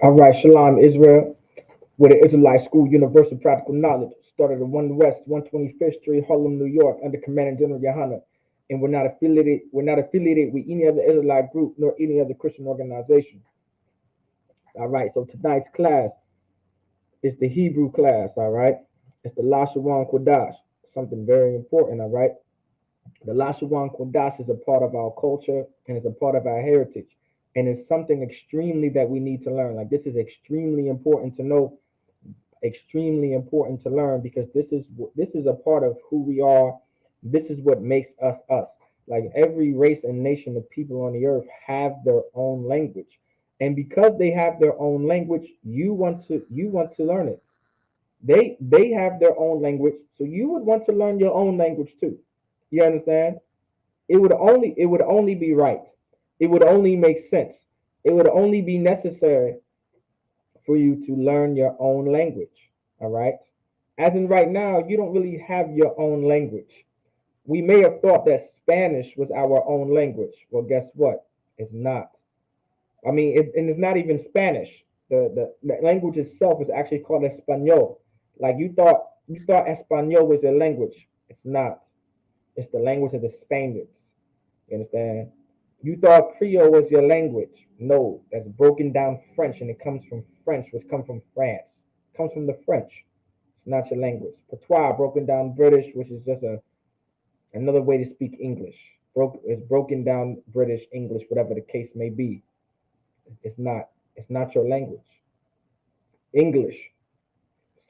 All right, Shalom, Israel, with the Israelite School Universal Practical Knowledge, started at 1 West, 125th Street, Harlem, New York, under Commanding General Yohana. And we're not affiliated with any other Israelite group nor any other Christian organization. All right, so tonight's class is the Hebrew class, all right? It's the Lashawan Qadash, something very important, all right? The Lashawan Qadash is a part of our culture and it's a part of our heritage. And it's something extremely that we need to learn. Like, this is extremely important to know, extremely important to learn, because this is a part of who we are. This is what makes us us. Like, every race and nation of people on the earth have their own language, and because they have their own language, you want to learn it. They have their own language, so you would want to learn your own language too. You understand? It would only be right. It would only make sense. It would only be necessary for you to learn your own language. All right. As in right now, you don't really have your own language. We may have thought that Spanish was our own language. Well, guess what? It's not. I mean, and it's not even Spanish. The language itself is actually called Espanol. Like, you thought Espanol was a language. It's not. It's the language of the Spaniards. You understand? You thought Creole was your language. No, that's broken down French, and it comes from French, which comes from France. It comes from the French. It's not your language. Patois, broken down British, which is just another way to speak English. It's broken down British, English, whatever the case may be. It's not. It's not your language. English,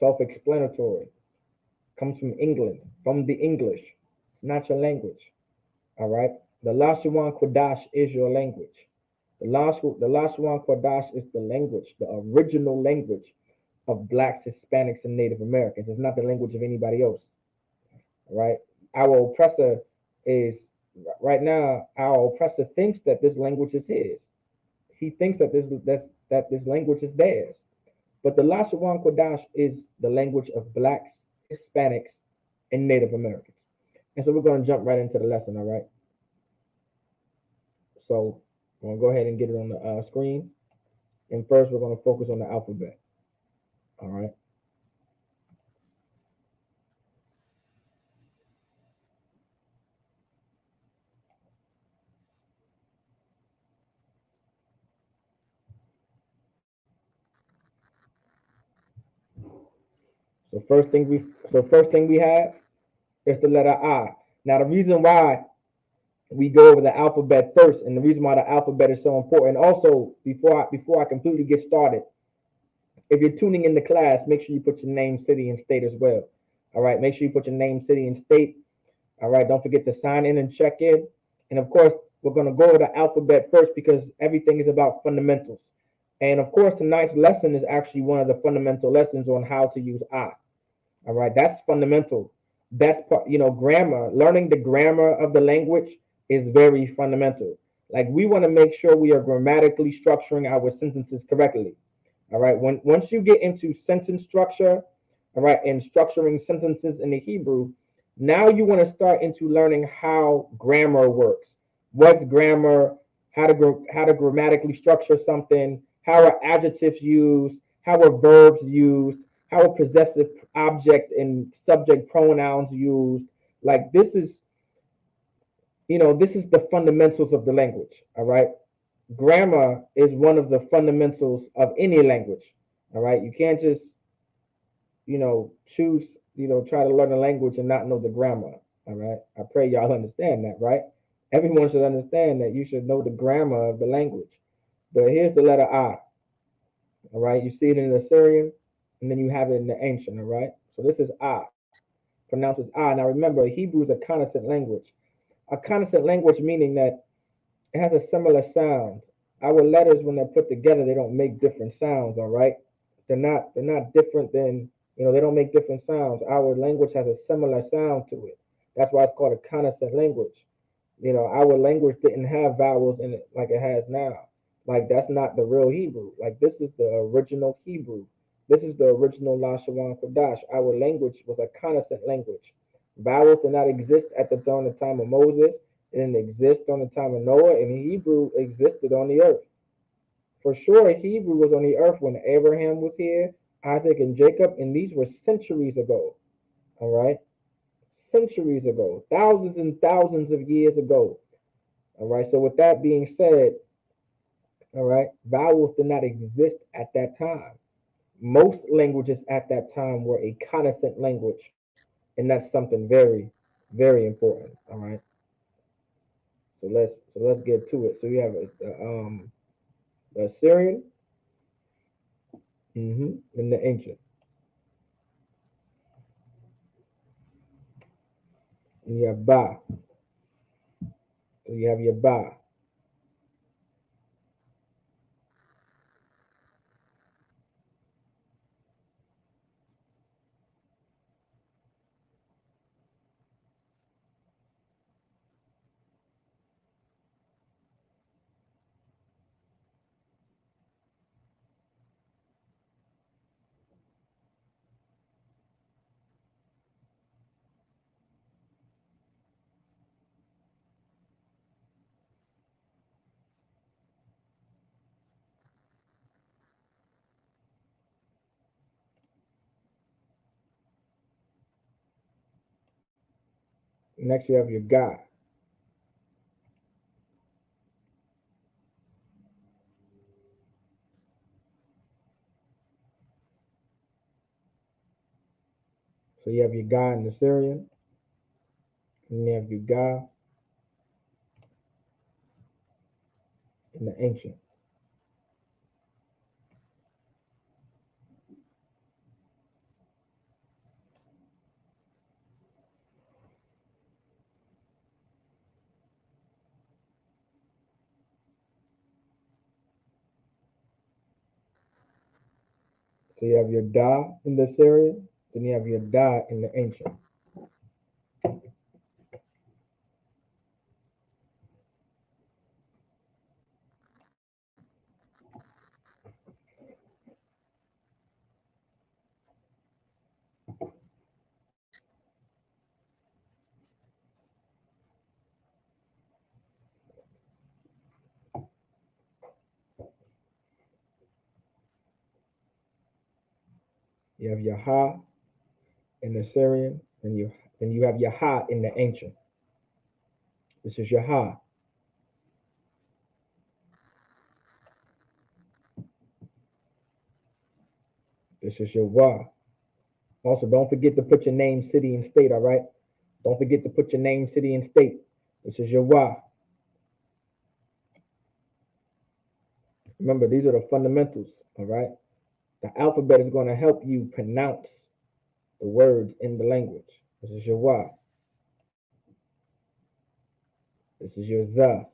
self-explanatory, comes from England, from the English. It's not your language. All right. The Lashawan Qadash is your language. The Lashawan Qadash is the language, the original language of blacks, Hispanics, and Native Americans. It's not the language of anybody else. All right. Our oppressor is right now. Our oppressor thinks that this language is his. He thinks that this language is theirs. But the Lashawan Qadash is the language of blacks, Hispanics, and Native Americans. And so we're going to jump right into the lesson. All right. So I'm going to go ahead and get it on the screen. And first, we're going to focus on the alphabet. All right. So first thing we have is the letter I. Now, the reason why we go over the alphabet first, and the reason why the alphabet is so important. Also, before I completely get started, if you're tuning in the class, make sure you put your name, city, and state as well. All right. Make sure you put your name, city, and state. All right. Don't forget to sign in and check in. And of course, we're going to go over the alphabet first because everything is about fundamentals. And of course, tonight's lesson is actually one of the fundamental lessons on how to use I. All right. That's fundamental. That's part, grammar. Learning the grammar of the language is very fundamental. Like, we want to make sure we are grammatically structuring our sentences correctly. All right. Once you get into sentence structure, all right, and structuring sentences in the Hebrew, now you want to start into learning how grammar works. What's grammar? How to grammatically structure something? How are adjectives used? How are verbs used? How are possessive object and subject pronouns used? Like, this is the fundamentals of the language. All right. Grammar is one of the fundamentals of any language. All right. You can't just, choose, try to learn a language and not know the grammar. All right. I pray y'all understand that, right? Everyone should understand that you should know the grammar of the language. But here's the letter I. All right. You see it in the Assyrian, and then you have it in the ancient. All right. So this is I. Pronounced as I. Now remember, Hebrew is a consonant language. A consonant language meaning that it has a similar sound. Our letters, when they're put together, they don't make different sounds. All right, they're not different than, they don't make different sounds. Our language has a similar sound to it. That's why it's called a consonant language. Our language didn't have vowels in it like it has now. Like, that's not the real Hebrew. Like, this is the original Hebrew. This is the original Lashawan Qadash. Our language was a consonant language. Vowels did not exist at the time of Moses. It didn't exist on the time of Noah, and Hebrew existed on the earth. For sure, Hebrew was on the earth when Abraham was here, Isaac and Jacob, and these were centuries ago. All right? Centuries ago, thousands and thousands of years ago. All right? So, with that being said, all right, vowels did not exist at that time. Most languages at that time were a consonant language, and that's something very, very important. All right? So let's get to it. So, you have the Assyrian and the ancient. And you have Ba. So you have your Ba. Next you have your Ga. So you have your Ga in the Syrian, and you have your Ga in the ancient. So you have your Da in the Syrian, then you have your Da in the ancient. You have your Ha in the Syrian, and you have your Ha in the ancient. This is your Ha. This is your Wa. Also, don't forget to put your name, city, and state. All right. Don't forget to put your name, city, and state. This is your Wa. Remember, these are the fundamentals. All right. The alphabet is going to help you pronounce the words in the language. This is your Wa. This is your Za.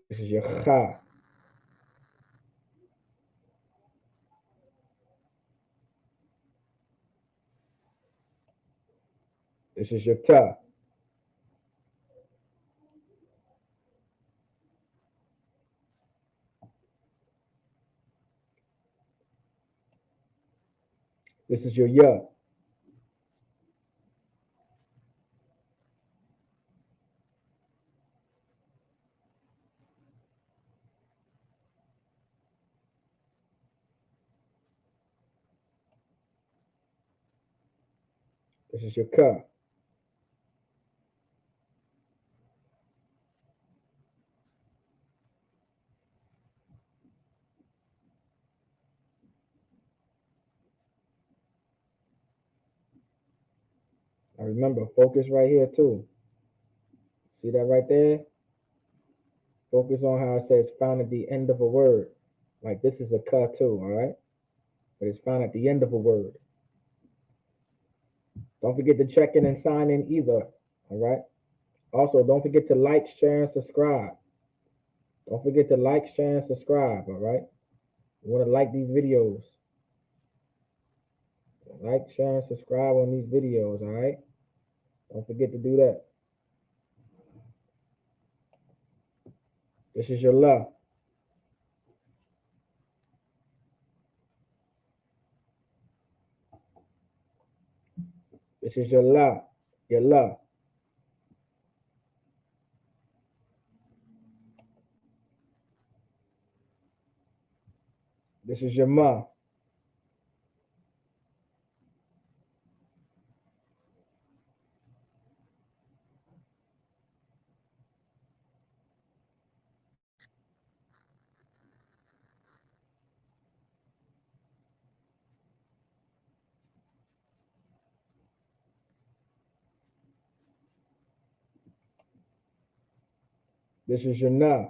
This is your Kha. This is your Ta. This is your Ya. This is your Ka. Now remember, focus right here too. See that right there? Focus on how it says found at the end of a word. Like this is a Ka too, all right? But it's found at the end of a word. Don't forget to check in and sign in either, all right? Also, don't forget to like, share, and subscribe. Don't forget to like, share, and subscribe, all right? You want to like these videos. Like, share, and subscribe on these videos, all right? Don't forget to do that. This is your love. This is your la. Your la. This is your ma. This is your na.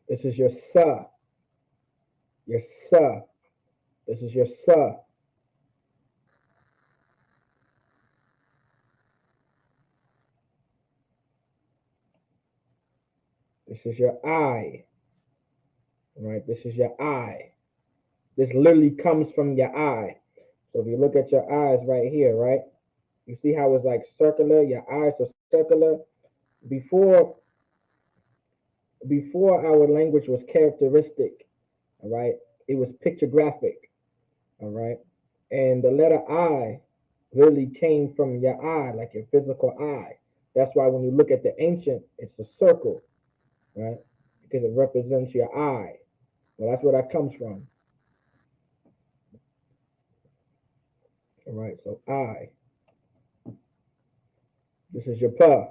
This is your sa. Your sa. This is your sa. This is your I. Right? This is your I. This literally comes from your eye. So if you look at your eyes right here, right? You see how it's like circular? Your eyes are circular. Before before our language was characteristic, all right, it was pictographic, all right, and the letter I really came from your eye, like your physical eye. That's why when you look at the ancient, it's a circle, right, because it represents your eye. Well, that's where that comes from. All right, so I. This is your pa.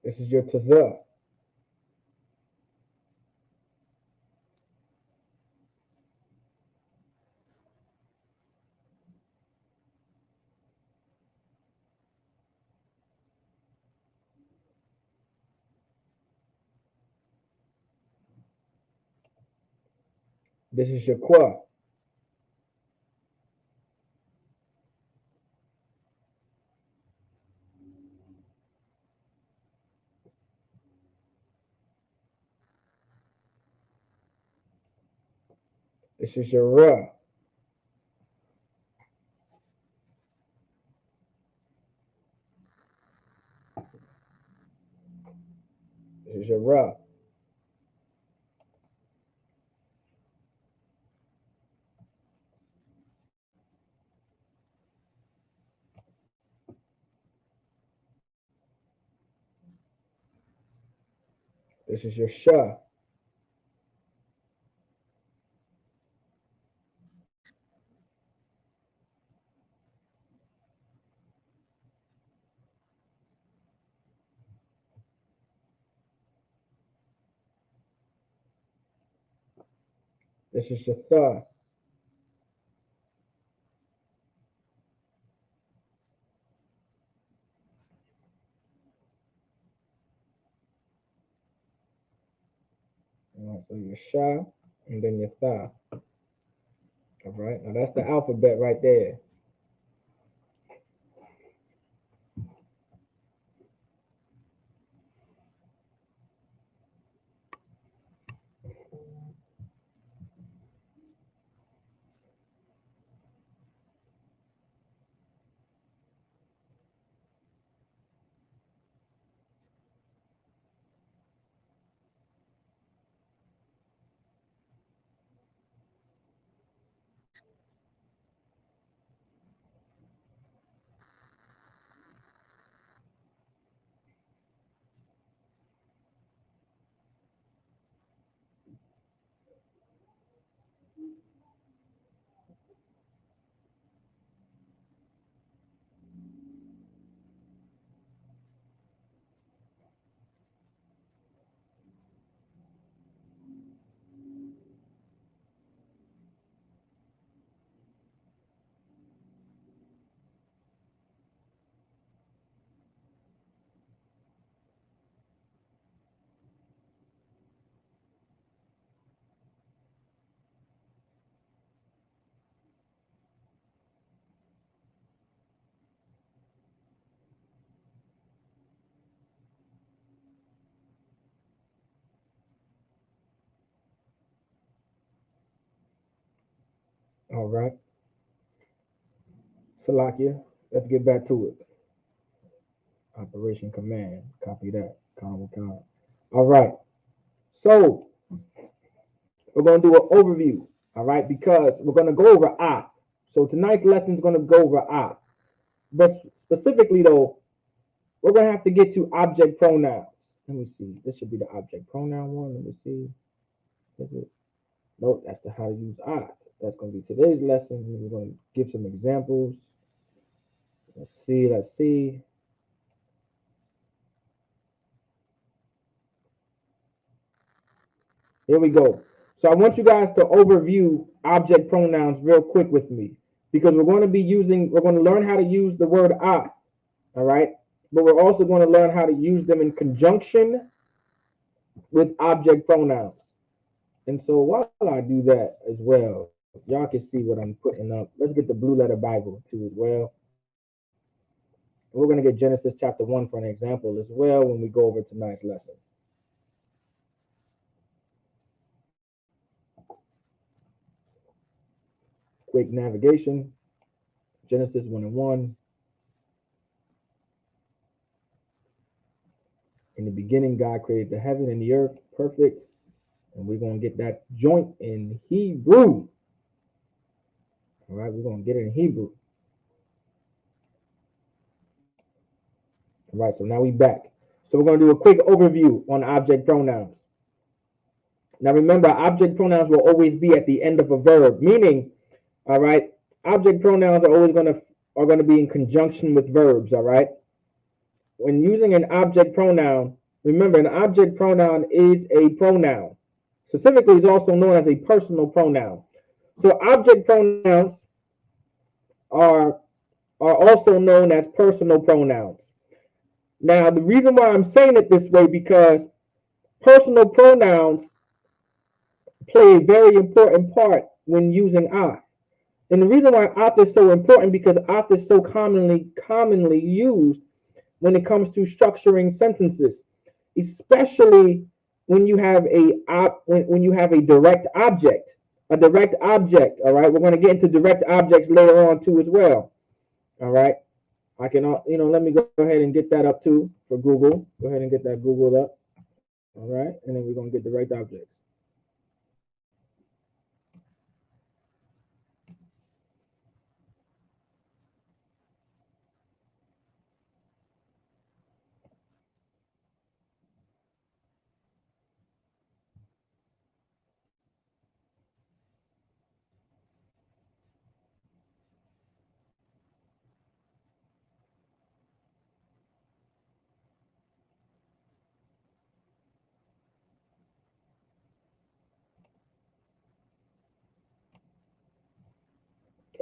This is your taza. This is your qua. This is your ra. This is your ra. This is your sha. This is your tha. All right, so your sha and then your tha. All right, now that's the alphabet right there. All right. Salakia. Let's get back to it. Operation Command. Copy that. Count. All right. So we're going to do an overview. All right. Because we're going to go over Ahth. So tonight's lesson is going to go over Ahth. But specifically, though, we're going to have to get to object pronouns. Let me see. This should be the object pronoun one. Let me see. Is it? Nope, that's the how to use Ahth. That's going to be today's lesson. We're going to give some examples. Let's see. Here we go. So I want you guys to overview object pronouns real quick with me because we're going to learn how to use the word Ahth, all right? But we're also going to learn how to use them in conjunction with object pronouns. And so while I do that as well, y'all can see what I'm putting up. Let's get the Blue Letter Bible too as well. We're going to get Genesis chapter 1 for an example as well when we go over tonight's lesson. Quick navigation. Genesis 1:1. In the beginning, God created the heaven and the earth, perfect. And we're going to get that joint in Hebrew. All right, we're going to get it in Hebrew. All right, so now we back. So we're going to do a quick overview on object pronouns. Now remember, object pronouns will always be at the end of a verb, meaning, all right, object pronouns are always going to be in conjunction with verbs, all right? When using an object pronoun, remember an object pronoun is a pronoun. Specifically, it's also known as a personal pronoun. So object pronouns are also known as personal pronouns. Now, the reason why I'm saying it this way because personal pronouns play a very important part when using Ahth. And the reason why Ahth is so important because Ahth is so commonly used when it comes to structuring sentences, especially when you have a direct object. A direct object, all right? We're going to get into direct objects later on too as well. All right? I can let me go ahead and get that up too for Google. Go ahead and get that Googled up. All right? And then we're going to get direct objects.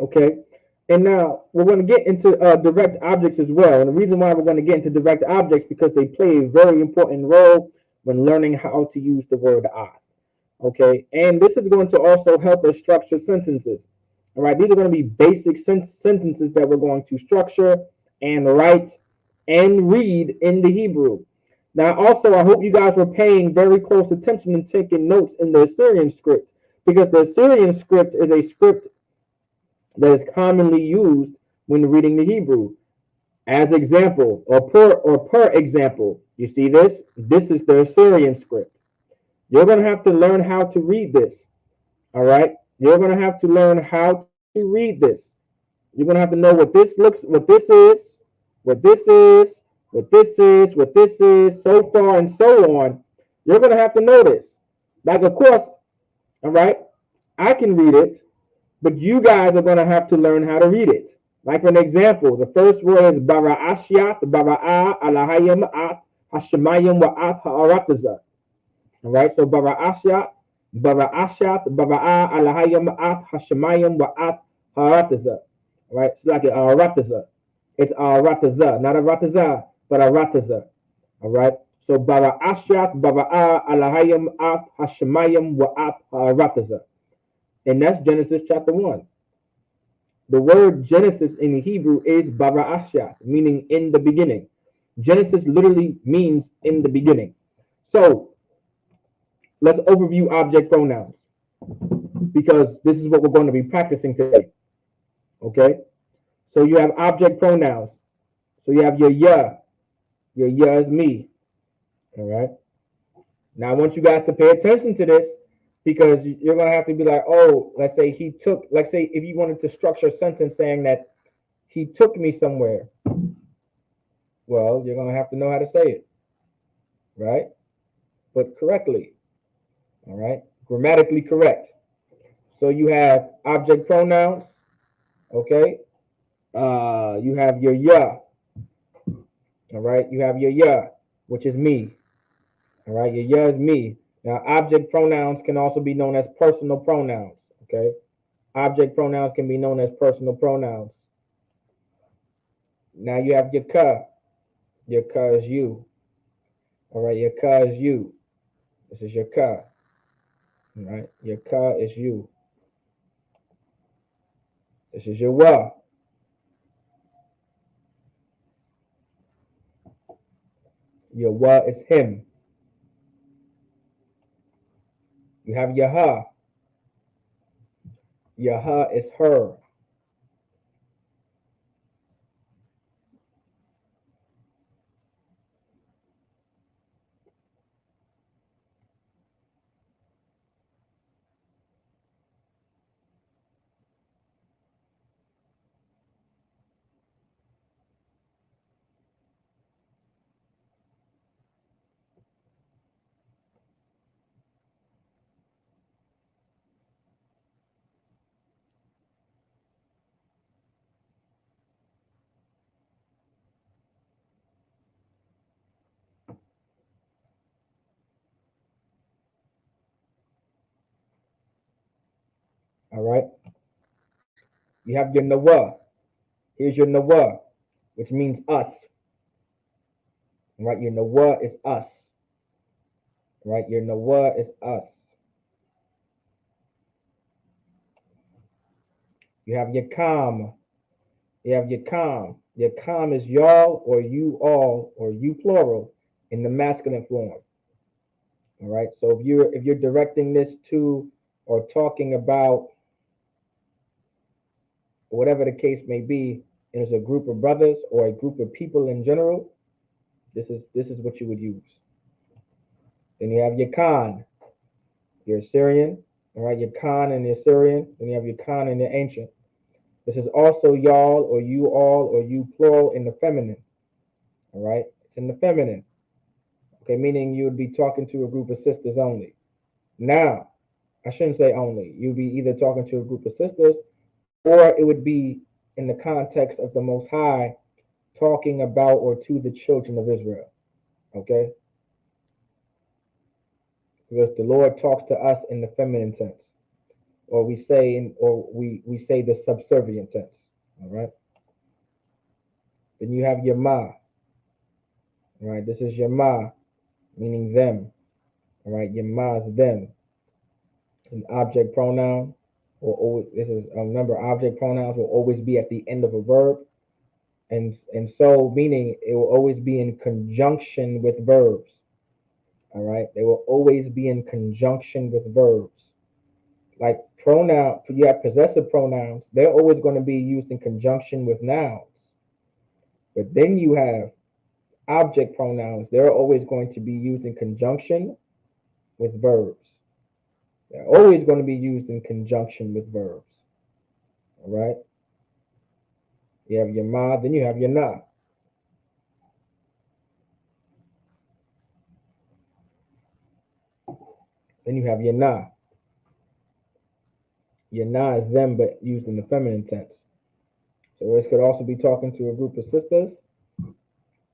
Okay, and now we're going to get into direct objects as well. And the reason why we're going to get into direct objects because they play a very important role when learning how to use the word Ahth. Okay, and this is going to also help us structure sentences. All right, these are going to be basic sentences that we're going to structure and write and read in the Hebrew. Now, also, I hope you guys were paying very close attention and taking notes in the Assyrian script because the Assyrian script is a script that is commonly used when reading the Hebrew. As example, or per example, you see this? This is the Assyrian script. You're going to have to learn how to read this. All right? You're going to have to learn how to read this. You're going to have to know what this is, what this is, what this is, so far and so on. You're going to have to know this. Like, of course, all right, I can read it, but you guys are going to have to learn how to read it. Like, for an example, the first word is bara'ashyat, bara'a, alahayim, at, hashemayim, wa'at, ha'arataza. All right, so bara'ashyat, bara'a, alahayim, at, hashemayim, wa'at, ha'arataza. All right, it's like arataza. It's arataza, not arataza, but arataza. All right, so bara'ashyat, bara'a, alahayim, at, hashemayim, wa'at, ha'arataza. And that's Genesis chapter 1. The word Genesis in Hebrew is bara'ashyat, meaning in the beginning. Genesis literally means in the beginning. So let's overview object pronouns. because this is what we're going to be practicing today. Okay? So you have object pronouns. So you have your ya. Your ya is me. All right? Now I want you guys to pay attention to this because you're going to have to be like, oh, let's say he took, let's say if you wanted to structure a sentence saying that he took me somewhere, well, you're going to have to know how to say it, right? But correctly, all right? Grammatically correct. So you have object pronouns, okay? You have your ya, all right? You have your ya, which is me, all right? Your ya is me. Now, object pronouns can also be known as personal pronouns, okay? Object pronouns can be known as personal pronouns. Now you have your ka. Your ka is you, all right? Your ka is you. This is your ka, all right? Your ka is you. This is your wa. Your wa is him. You have your ha. Your ha is her. All right. You have your nawa. Here's your nawa, which means us. All right. Your nawa is us. All right. Your nawa is us. You have your kam. You have your kam. Your kam is y'all or you all or you plural in the masculine form. All right. So if you're directing this to or talking about whatever the case may be, and it's a group of brothers or a group of people in general, this is what you would use. Then you have your Khan, your Assyrian, all right, your Khan and the Assyrian. Then you have your Khan and the ancient. This is also y'all or you all or you plural in the feminine, all right? It's in the feminine, okay, meaning you would be talking to a group of sisters only. Now, I shouldn't say only. You'd be either talking to a group of sisters or it would be in the context of the Most High talking about or to the children of Israel, okay? Because the Lord talks to us in the feminine tense, or we say the subservient tense. All right. Then you have your ma. All right. This is your ma, meaning them. All right. Your ma is them. It's an object pronoun. Or this is a number of object pronouns will always be at the end of a verb, and so meaning it will always be in conjunction with verbs. All right. They will always be in conjunction with verbs. Like pronoun, you have possessive pronouns, they're always going to be used in conjunction with nouns. But then you have object pronouns, they're always going to be used in conjunction with verbs. They're always going to be used in conjunction with verbs. All right? You have your ma, then you have your na. Then you have your na. Your na is them, but used in the feminine tense. So this could also be talking to a group of sisters,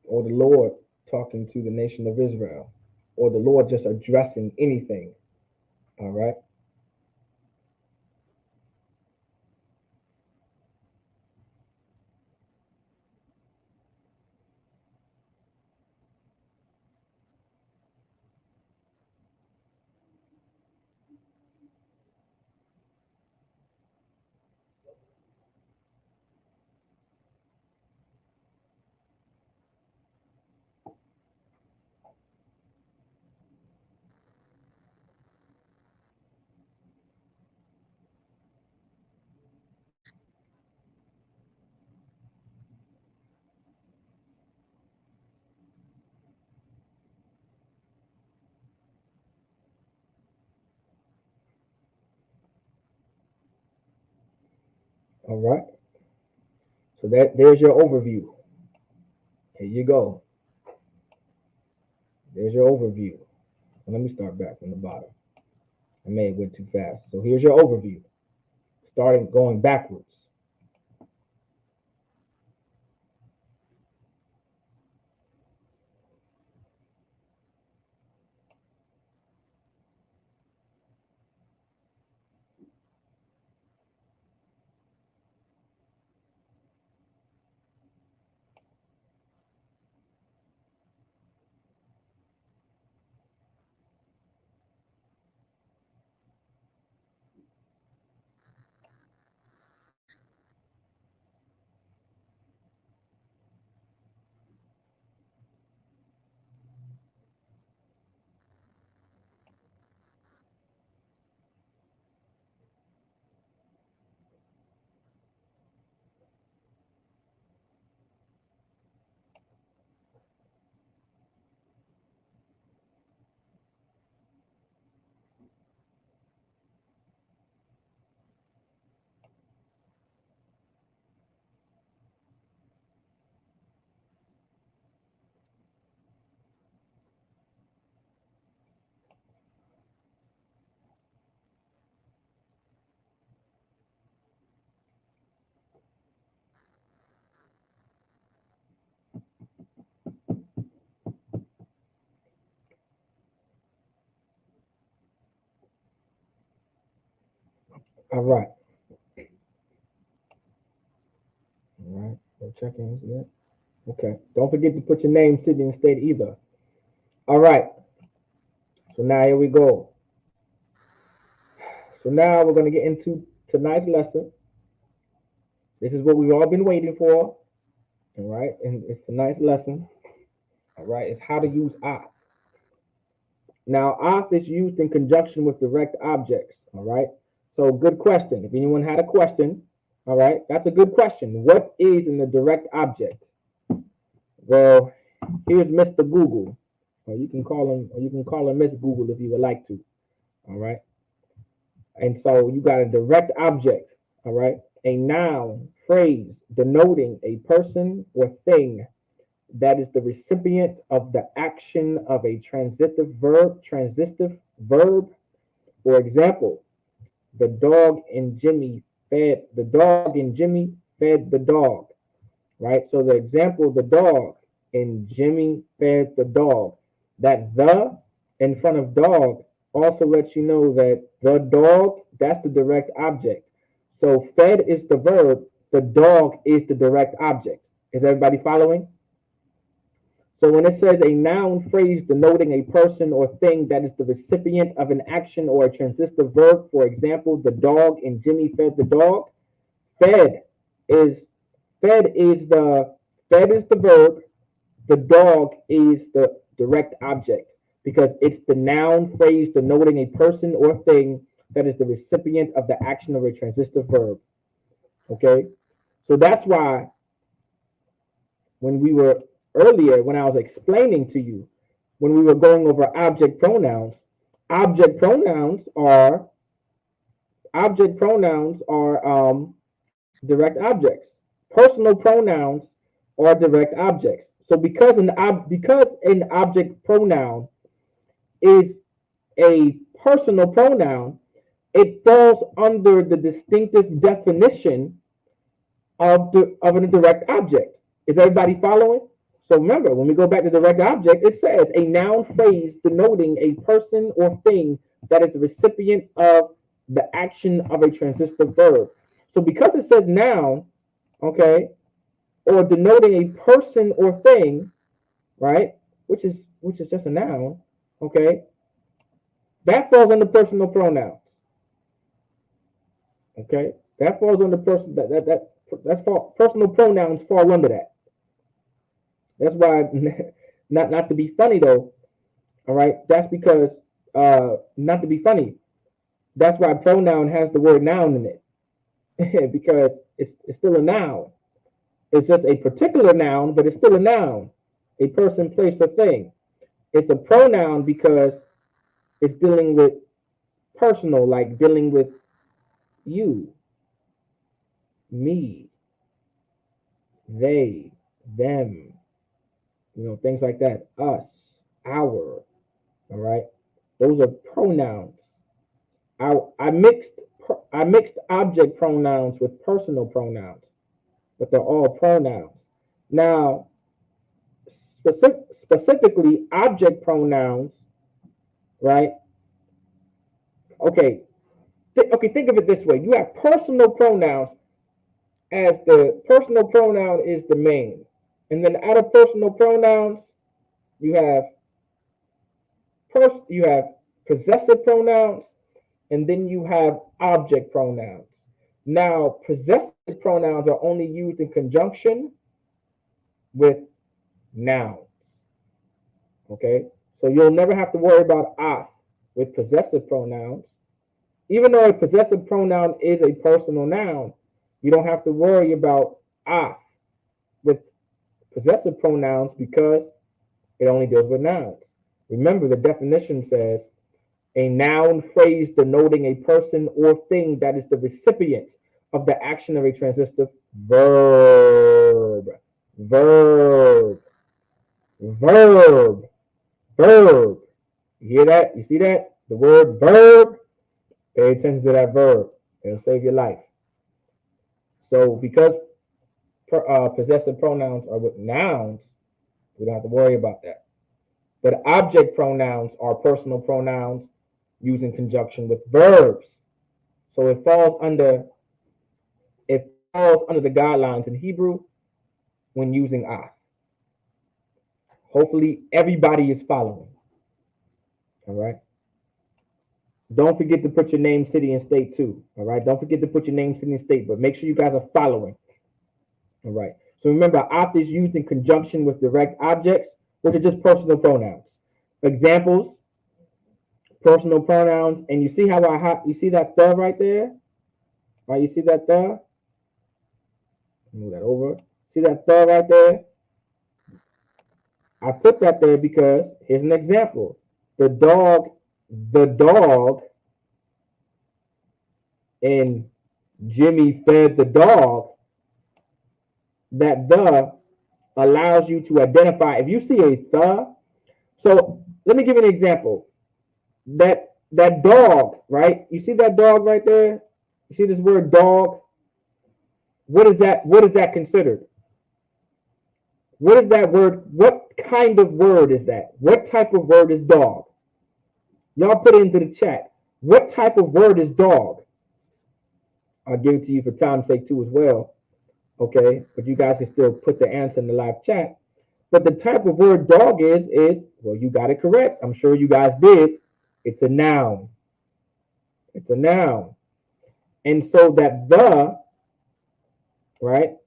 or the Lord talking to the nation of Israel, or the Lord just addressing anything. All right? All right. So there's your overview. Here you go. There's your overview. Let me start back from the bottom. I may have went too fast. So here's your overview. Starting going backwards. All right. All right. No check-ins yet. Okay. Don't forget to put your name, city, and state either. All right. So now here we go. So now we're going to get into tonight's lesson. This is what we've all been waiting for. All right. And it's tonight's lesson. All right. It's how to use Ahth. Now, Ahth is used in conjunction with direct objects. All right. So good question. If anyone had a question, all right, that's a good question. What is in the direct object? Well, here's Mr. Google. Or you can call him Miss Google if you would like to. All right. And so you got a direct object. All right. A noun, phrase denoting a person or thing that is the recipient of the action of a transitive verb. For example, the dog and Jimmy fed the dog, right? So the example, the dog and Jimmy fed the dog. That the in front of dog also lets you know that the dog, that's the direct object. So fed is the verb, the dog is the direct object. Is everybody following? So when it says a noun phrase denoting a person or thing that is the recipient of an action or a transitive verb, for example, the dog and Jimmy fed the dog, fed is fed is the fed is the verb, the dog is the direct object because it's the noun phrase denoting a person or thing that is the recipient of the action of a transitive verb. Okay? So that's why when we were earlier, when I was explaining to you, when we were going over object pronouns are direct objects. Personal pronouns are direct objects. So because an object pronoun is a personal pronoun, it falls under the distinctive definition of a direct object. Is everybody following? So remember, when we go back to direct object, it says a noun phrase denoting a person or thing that is the recipient of the action of a transitive verb. So because it says noun, okay, or denoting a person or thing, right, which is just a noun, okay, that falls under personal pronouns. Okay, that falls under personal pronouns fall under that. That's why, not to be funny though. All right, that's because not to be funny. That's why pronoun has the word noun in it because it's still a noun. It's just a particular noun, but it's still a noun. A person, place, or thing. It's a pronoun because it's dealing with personal, like dealing with you. me, they, them, things like that. Us, our, all right? Those are pronouns. I mixed object pronouns with personal pronouns, but they're all pronouns. Now, specifically object pronouns, right? Okay, okay. Think of it this way: you have personal pronouns, as the personal pronoun is the main, and then out of personal pronouns, you have you have possessive pronouns, and then you have object pronouns. Now, possessive pronouns are only used in conjunction with nouns. Okay, so you'll never have to worry about Ahth with possessive pronouns. Even though a possessive pronoun is a personal noun, you don't have to worry about Ahth with possessive pronouns because it only deals with nouns. Remember, the definition says a noun phrase denoting a person or thing that is the recipient of the action of a transitive verb. Verb. Verb. Verb. You hear that? You see that? The word verb. Pay attention to that verb. It'll save your life. So because possessive pronouns are with nouns, we don't have to worry about that. But object pronouns are personal pronouns used in conjunction with verbs. So it falls under the guidelines in Hebrew when using Ahth. Hopefully everybody is following. All right. Don't forget to put your name, city, and state too. All right. Don't forget to put your name, city, and state, but make sure you guys are following. All right. So remember, Ahth is used in conjunction with direct objects, which are just personal pronouns. Examples: personal pronouns, and you see how you see that the right there? All right, you see that the? Move that over. See that the right there? I put that there because here's an example. The dog, and Jimmy fed the dog. That the allows you to identify. If you see a the, so let me give you an example. That dog, right? You see that dog right there? You see this word dog? What is that? What is that considered? What is that word? What kind of word is that? What type of word is dog? Y'all put it into the chat. What type of word is dog? I'll give it to you for time's sake too as well. Okay, but you guys can still put the answer in the live chat. But the type of word dog is, well, you got it correct. I'm sure you guys did. It's a noun. It's a noun. And so that the, right,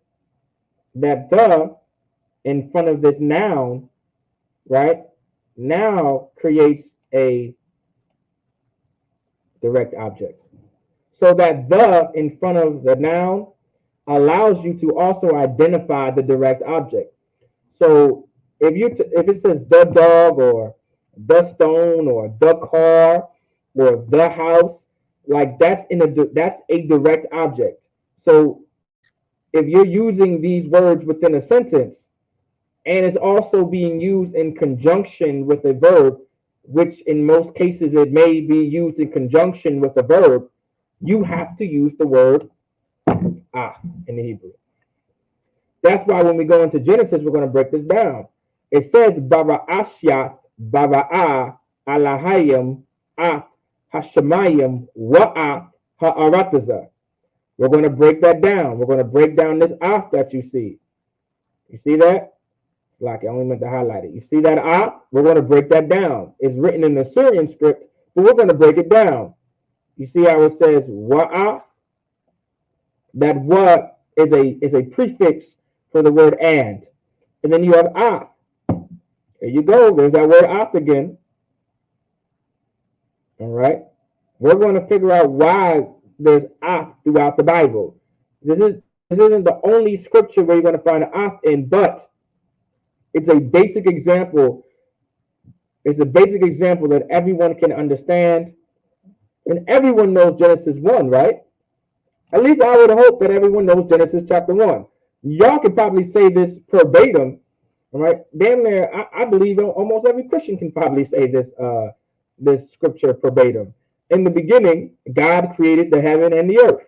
that the in front of this noun, right, now creates a direct object. So that the in front of the noun allows you to also identify the direct object. So if it says the dog or the stone or the car or the house, like that's a direct object. So if you're using these words within a sentence and it's also being used in conjunction with a verb, which in most cases it may be used in conjunction with a verb, you have to use the word ah in the Hebrew. That's why when we go into Genesis, we're going to break this down. It says, Bara'ashyat, Bara'a, Alahayim, Ahth, Hashemayim, Wa'ath, Ha'arataza. We're going to break that down. We're going to break down this Ahth that you see. You see that? Like I only meant to highlight it. You see that Ahth? We're going to break that down. It's written in the Syrian script, but we're going to break it down. You see how it says Wa'ath? That what is a prefix for the word and then you have Ahth. There you go. There's that word Ahth again. All right. We're going to figure out why there's Ahth throughout the Bible. This isn't the only scripture where you're going to find an Ahth in, but it's a basic example. It's a basic example that everyone can understand. And everyone knows Genesis 1, right? At least I would hope that everyone knows Genesis chapter 1. Y'all could probably say this verbatim, all right? Damn near, I believe almost every Christian can probably say this scripture verbatim. In the beginning, God created the heaven and the earth.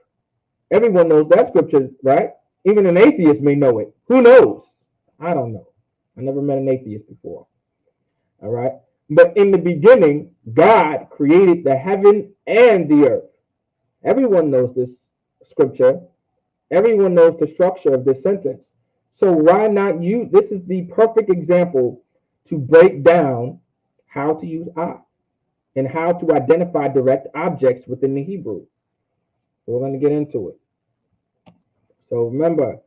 Everyone knows that scripture, right? Even an atheist may know it. Who knows? I don't know. I never met an atheist before. All right. But in the beginning, God created the heaven and the earth. Everyone knows this scripture. Everyone knows the structure of this sentence. So why not use this is the perfect example to break down how to use Ahth and how to identify direct objects within the Hebrew. So we're going to get into it. So remember,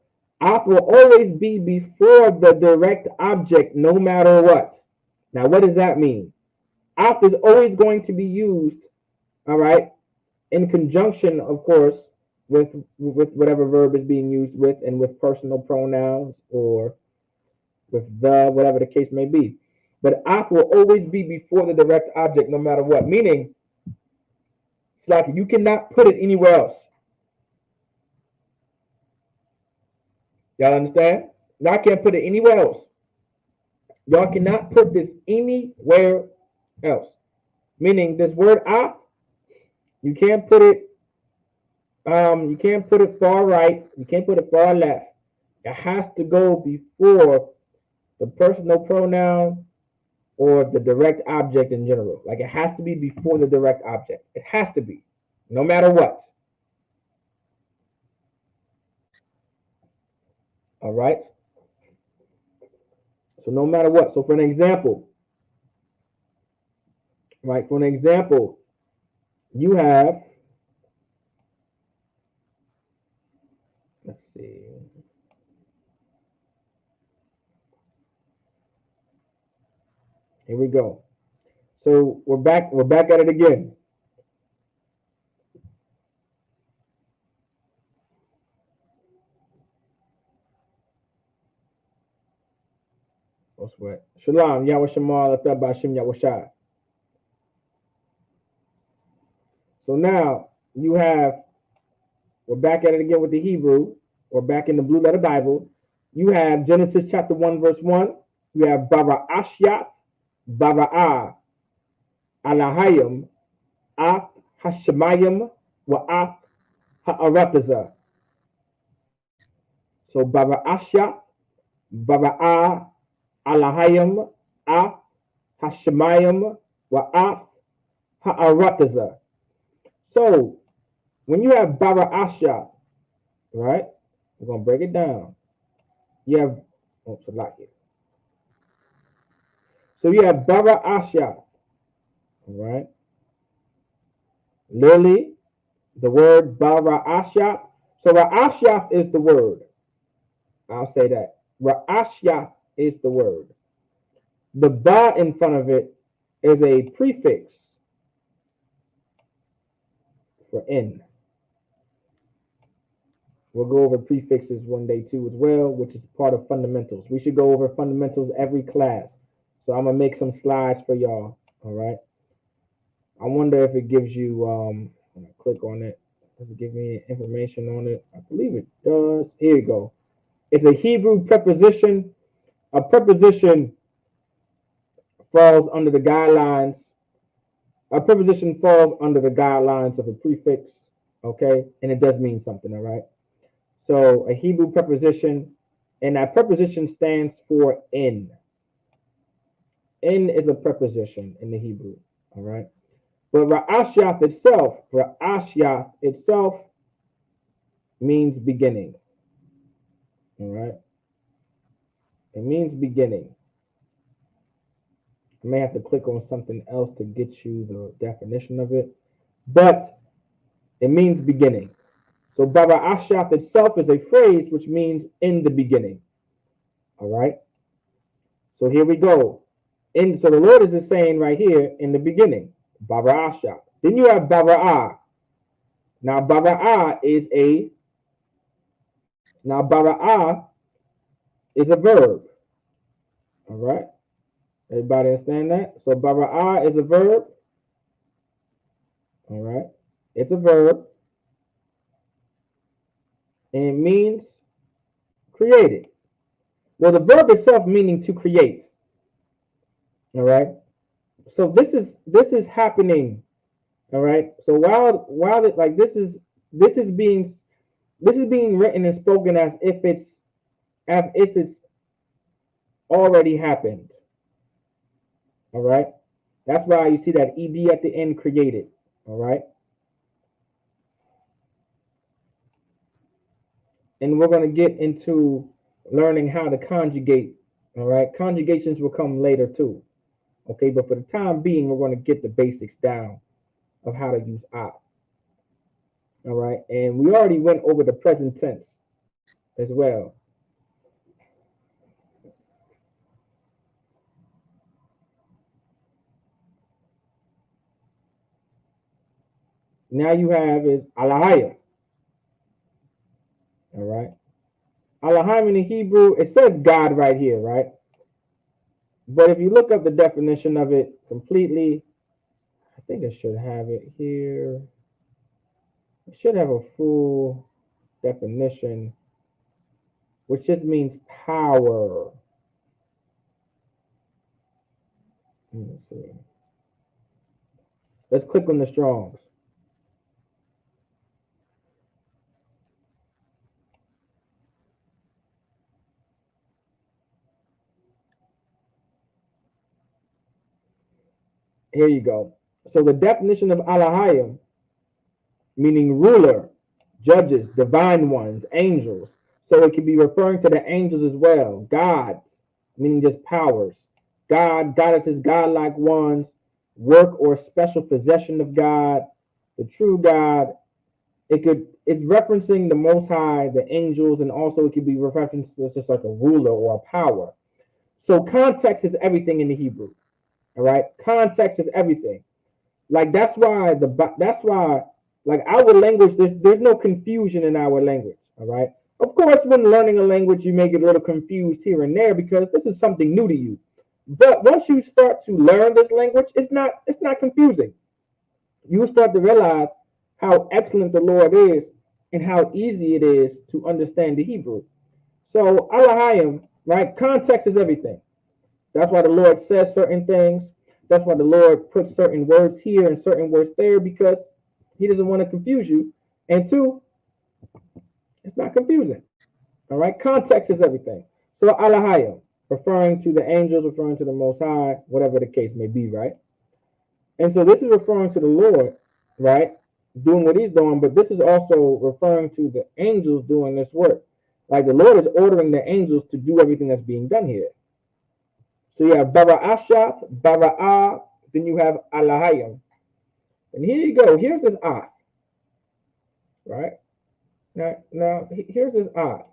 Ahth will always be before the direct object no matter what. Now, what does that mean? Ahth is always going to be used, all right, in conjunction, of course, with whatever verb is being used with and with personal pronouns or with the, whatever the case may be. But Ahth will always be before the direct object no matter what, meaning, it's like you cannot put it anywhere else. Y'all understand? I can't put it anywhere else. Y'all cannot put this anywhere else. Meaning this word Ahth, you can't put it far right, you can't put it far left. It has to go before the personal pronoun or the direct object in general. Like it has to be before the direct object. It has to be, no matter what. All right. So no matter what. So for an example, right? For an example, you have, let's see. Here we go. So we're back at it again. What's what? Shalom, Yahweh Shemal, Atah Bashim Yahweh Shai. So now we're back at it again with the Hebrew. We're back in the Blue Letter Bible. You have Genesis chapter 1, verse 1. You have Bara Ashyat, Bara'ah, Alahayim, Ahth Hashemayim, wa Ahth Ha'aratazah. So Bara Ashyat, Bara'ah, Alahayim, Ahth Hashemayim, wa Ahth Ha'aratazah. So when you have Bara Ashyat, right? We're going to break it down. You have, it's a lot here. So you have Bara Ashyat, all right? Literally, the word Ra'ashyaf. So Ra'ashyaf is the word. I'll say that. Ra'ashyaf is the word. The ba in front of it is a prefix for in. We'll go over prefixes one day too as well, which is part of fundamentals. We should go over fundamentals every class. So I'm gonna make some slides for y'all. All right. I wonder if it gives you when I click on it, does it give me information on it? I believe it does. Here you go. It's a Hebrew preposition. A preposition falls under the guidelines. A preposition falls under the guidelines of a prefix, okay? And it does mean something, all right? So a Hebrew preposition, and that preposition stands for in. In is a preposition in the Hebrew, all right? But Ra'ashyaf itself means beginning, all right? It means beginning. I may have to click on something else to get you the definition of it, but it means beginning. So Bara Ashyaf itself is a phrase which means in the beginning. All right. So here we go. So the Lord is saying right here in the beginning, Bara Ashyaf. Then you have Bara'ah. Now Bara'ah is a verb. All right. Everybody understand that? So Bara'ah is a verb. All right. It's a verb. and it means created. Well, the verb itself meaning to create. All right. So this is happening. All right. So while it, like this is being this is being written and spoken as if it's already happened. All right. That's why you see that ed at the end, created. All right. And we're going to get into learning how to conjugate. All right. Conjugations will come later too. Okay. But for the time being, we're going to get the basics down of how to use I. All right. And we already went over the present tense as well. Now you have is Alahaya. All right. Alahim in the Hebrew, it says God right here, right? But if you look up the definition of it completely, I think it should have it here. It should have a full definition, which just means power. Let me see. Let's click on the Strongs. Here you go. So the definition of Alahayim, meaning ruler, judges, divine ones, angels. So it could be referring to the angels as well. Gods, meaning just powers. God, goddesses, godlike ones, work or special possession of God, the true God. It's referencing the Most High, the angels, and also it could be referenced as just like a ruler or a power. So context is everything in the Hebrew. All right, context is everything. Like that's why like our language, there's no confusion in our language. All right. Of course, when learning a language, you may get a little confused here and there because this is something new to you. But once you start to learn this language, it's not confusing. You start to realize how excellent the Lord is and how easy it is to understand the Hebrew. So Alahayim, right? Context is everything. That's why the Lord says certain things. That's why the Lord puts certain words here and certain words there because He doesn't want to confuse you. And two, it's not confusing. All right, context is everything. So Alahayim, referring to the angels, referring to the Most High, whatever the case may be, right? And so this is referring to the Lord, right, doing what He's doing, but this is also referring to the angels doing this work. Like the Lord is ordering the angels to do everything that's being done here. So you have Bara'ashat, Bara'ah, then you have Alahayim. And here you go. Here's this Ahth, right? Now here's this Ahth.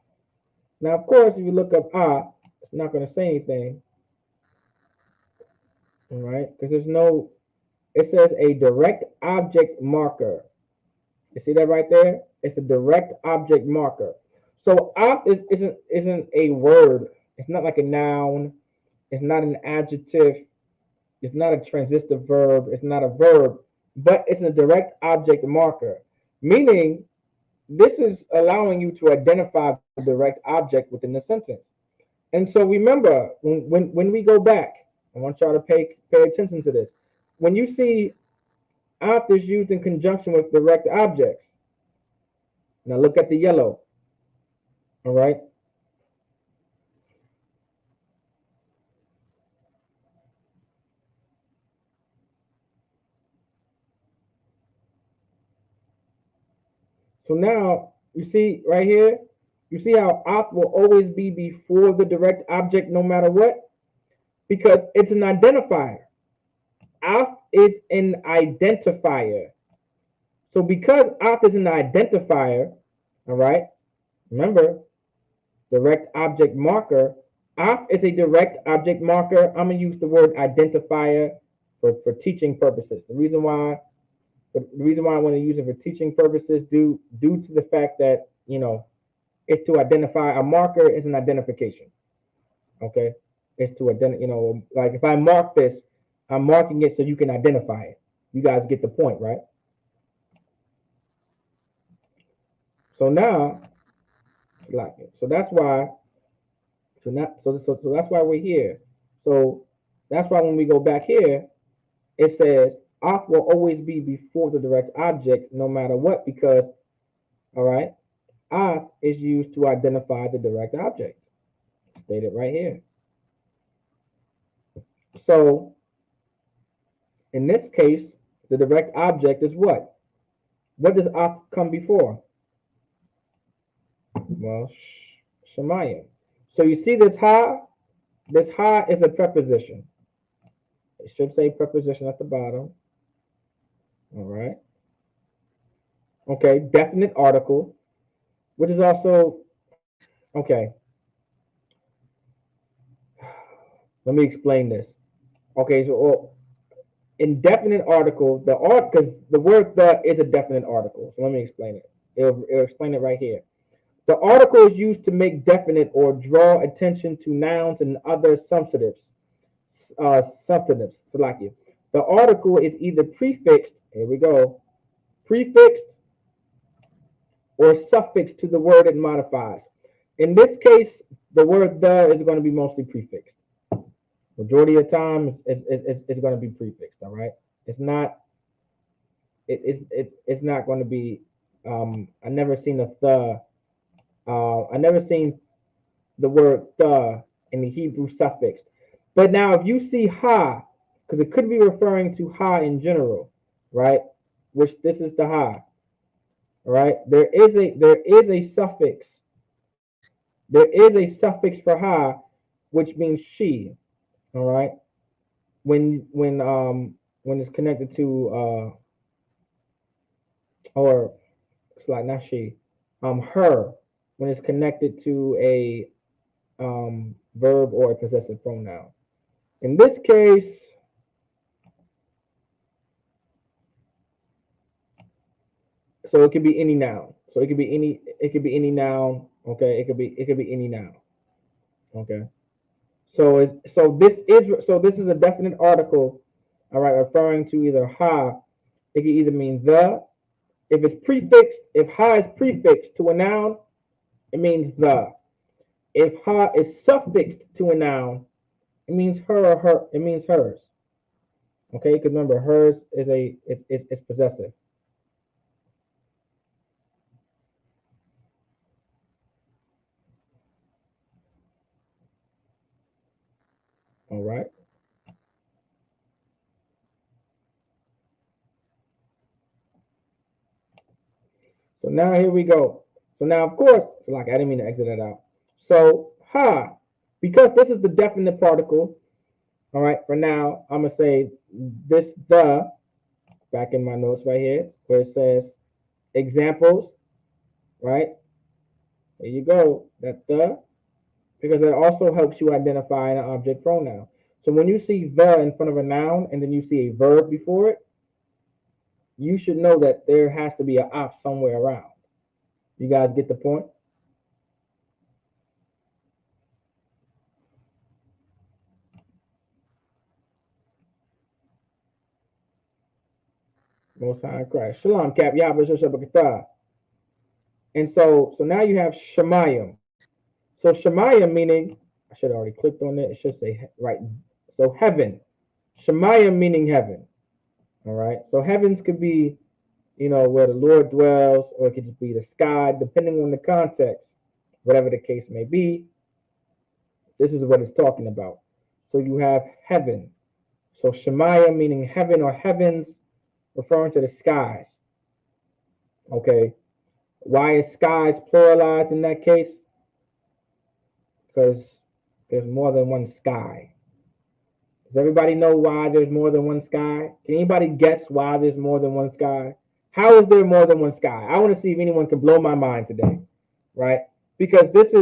Now, of course, if you look up Ahth, it's not going to say anything, all right? Because there's no, it says a direct object marker. You see that right there? It's a direct object marker. So Ahth isn't a word. It's not like a noun. It's not an adjective. It's not a transitive verb. It's not a verb, but it's a direct object marker, meaning this is allowing you to identify the direct object within the sentence. And so remember, when we go back, I want y'all to pay attention to this. When you see authors used in conjunction with direct objects, now look at the yellow, all right? So now you see right here, you see how Ahth will always be before the direct object no matter what? Because it's an identifier. Ahth is an identifier. So because Ahth is an identifier, all right, remember, direct object marker, Ahth is a direct object marker. I'm going to use the word identifier for teaching purposes. The reason why I want to use it for teaching purposes due to the fact that, it's to identify. A marker is an identification. Okay? It's to identify, like if I mark this, I'm marking it so you can identify it. You guys get the point, right? So now Like it. So that's why. So that's why we're here. So that's why when we go back here, it says Ahth will always be before the direct object, no matter what, because all right, Ahth is used to identify the direct object. Stated right here. So in this case, the direct object is what? What does Ahth come before? Well, Shemayim. So you see this ha? This ha is a preposition. It should say preposition at the bottom. All right. Okay, definite article, which is also okay. Let me explain this. Okay, so indefinite article, the art because the word the is a definite article. So let me explain it. It'll explain it right here. The article is used to make definite or draw attention to nouns and other substantives. Salakia. The article is either prefixed. Here we go. Prefixed or suffixed to the word it modifies. In this case, the word the is going to be mostly prefixed. Majority of the time, it's going to be prefixed. All right. It's not. It's not going to be. I never seen a the. I never seen the word the in the Hebrew suffix. But now, if you see ha, because it could be referring to ha in general, right? Which this is the ha, right? There is a suffix. There is a suffix for ha, which means she. All right. When it's connected to or it's like not she, her, when it's connected to a verb or a possessive pronoun. In this case, so it could be any noun. So it could be any. It could be any noun. Okay. It could be any noun. Okay. So this is a definite article. All right, referring to either ha. It could either mean the. If it's prefixed, if ha is prefixed to a noun, it means the. If ha is suffixed to a noun, it means her or her. It means hers. Okay, because remember, hers is it's possessive. All right. So now here we go. So now, of course, like I didn't mean to exit that out. So ha, because this is the definite particle. All right. For now, I'm gonna say this the back in my notes right here where it says examples. Right. There you go. That the because it also helps you identify an object pronoun. So when you see the in front of a noun and then you see a verb before it, you should know that there has to be an op somewhere around. You guys get the point? Most High in Christ. Shalom, Cap Yahweh Shoshabakatah. And so now you have Shemayim. So Shemayim meaning, I should have already clicked on it. It should say right. So heaven. Shemayim meaning heaven. All right. So heavens could be, where the Lord dwells, or it could just be the sky, depending on the context. Whatever the case may be, this is what it's talking about. So you have heaven. So Shemayim meaning heaven or heavens, referring to the skies. Okay. Why is skies pluralized in that case? Because there's more than one sky. Does everybody know why there's more than one sky? Can anybody guess why there's more than one sky? How is there more than one sky? I want to see if anyone can blow my mind today, right? Because this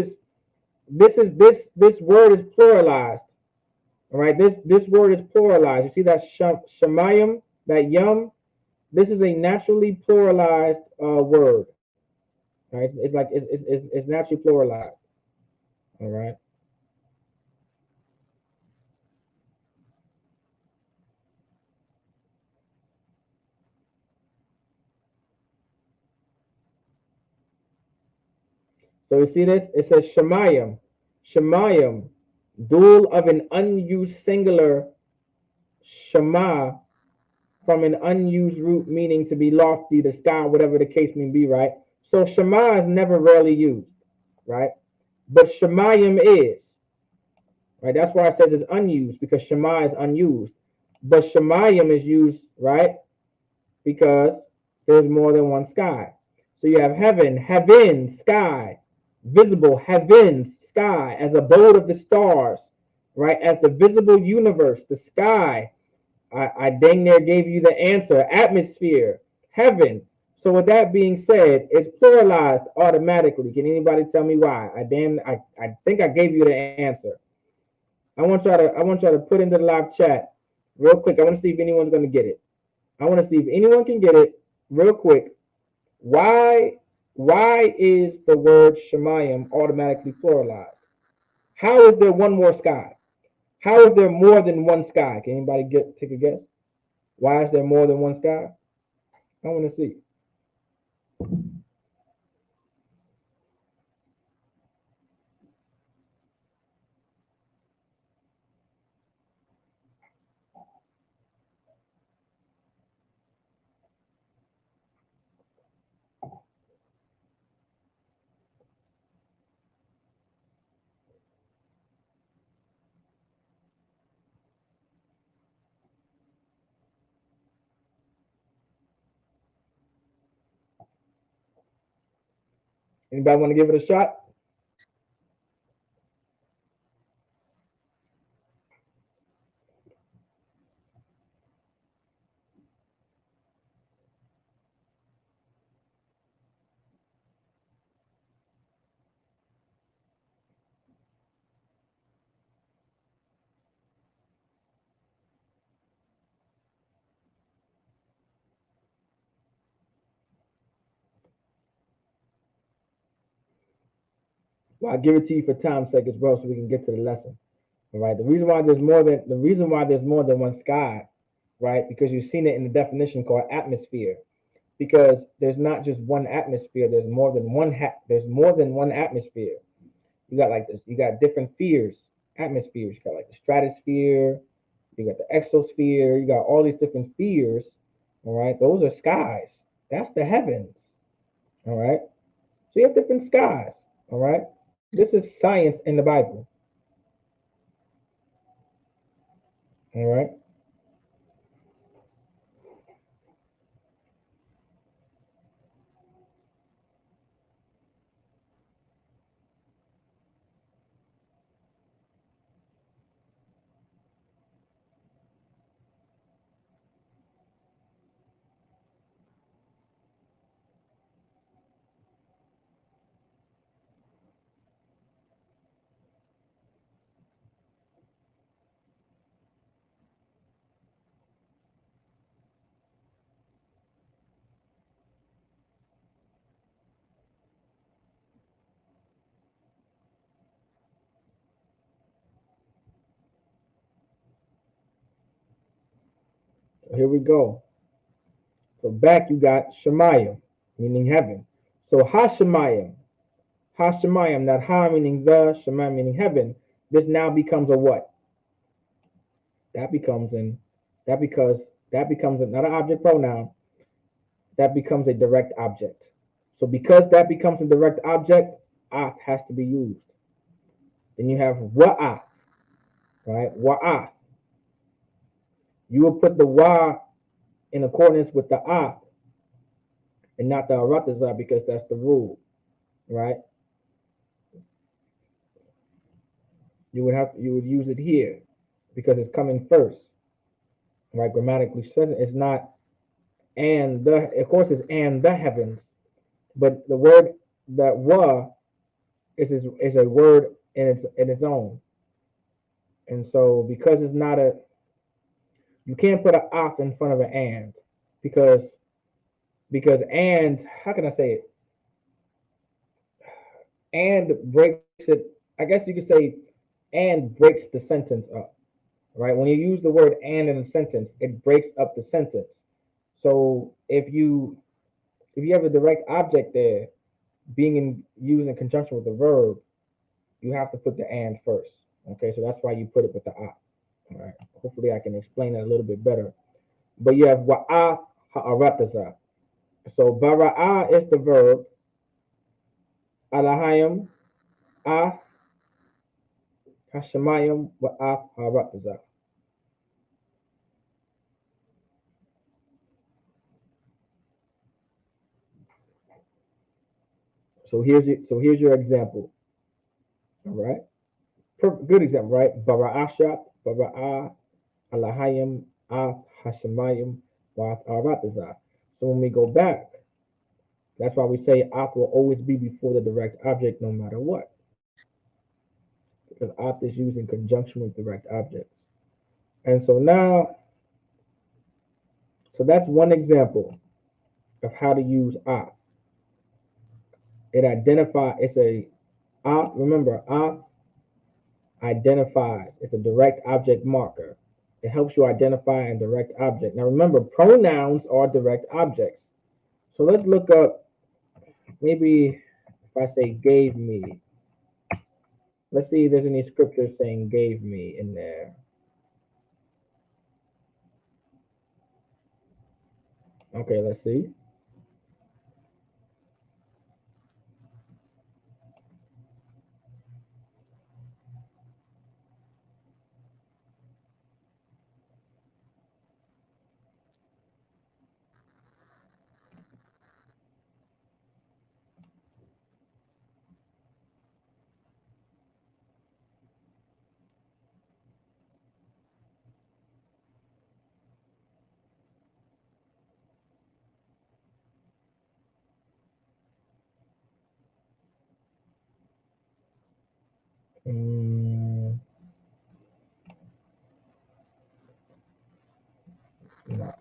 word is pluralized. All right, this word is pluralized. You see that shemayim, that yum. This is a naturally pluralized word. Right? It's like it's naturally pluralized. All right. So you see this? It says Shemayim. Shemayim, dual of an unused singular Shema from an unused root meaning to be lofty, the sky, whatever the case may be, right? So Shema is never rarely used, right? But Shemayim is, right? That's why it says it's unused, because Shema is unused. But Shemayim is used, right? Because there's more than one sky. So you have heaven, heaven, sky, visible, heavens, sky, as abode of the stars, right? As the visible universe, the sky. I dang near gave you the answer. Atmosphere, heaven. So with that being said, it's pluralized automatically. Can anybody tell me why? I think I gave you the answer. I want y'all to put into the live chat real quick. I want to see if anyone's gonna get it. I want to see if anyone can get it real quick. Why is the word Shemayim automatically pluralized? How is there one more sky? How is there more than one sky? Can anybody take a guess? Why is there more than one sky? I want to see. Anybody want to give it a shot? Well, I'll give it to you for time's sake as well, so we can get to the lesson. All right. The reason why there's more than one sky, right? Because you've seen it in the definition called atmosphere. Because there's not just one atmosphere. There's more than one. There's more than one atmosphere. You got like this. You got different atmospheres. You got like the stratosphere. You got the exosphere. You got all these different spheres. All right. Those are skies. That's the heavens. All right. So you have different skies. All right. This is science in the Bible. All right. So here we go. So back you got Shemayim, meaning heaven. So Hashemayim, Hashemayim, that Ha meaning the, Shemayim meaning heaven. This now becomes a what? That becomes an that because that becomes not an object pronoun. That becomes a direct object. So because that becomes a direct object, Ahth has to be used. Then you have Wa'ah, right? Wa'ah. You will put the Wa in accordance with the Ahth and not the Aratazah, because that's the rule, right? You would use it here because it's coming first, right? Grammatically certain, it's not and the. Of course, it's and the heavens, but the word that wa is a word in its own, and so because it's not a, you can't put an off in front of an and, because and, how can I say it, and breaks it. I guess you could say and breaks the sentence up, right? When you use the word and in a sentence, it breaks up the sentence. So if you have a direct object there, used in conjunction with the verb, you have to put the and first. Okay, so that's why you put it with the ah. All right. Hopefully, I can explain that a little bit better. But you have wa'a ha'arataza. So bara'a is the verb. Alahayim ah hashemayim wa'a ha'arataza. So here's your example. All right. Good example, right? Bara'ashat, bara'a, alahayim, ah hashemayim wa'a ha'arataza. So when we go back, that's why we say Ahth will always be before the direct object no matter what. Because Ahth is used in conjunction with direct objects. And so that's one example of how to use Ahth. It's a Ahth, remember, Ahth identifies, it's a direct object marker. It helps you identify a direct object. Now remember, pronouns are direct objects. So let's look up, maybe if I say gave me, let's see if there's any scripture saying gave me in there. Okay, let's see. Mm, no,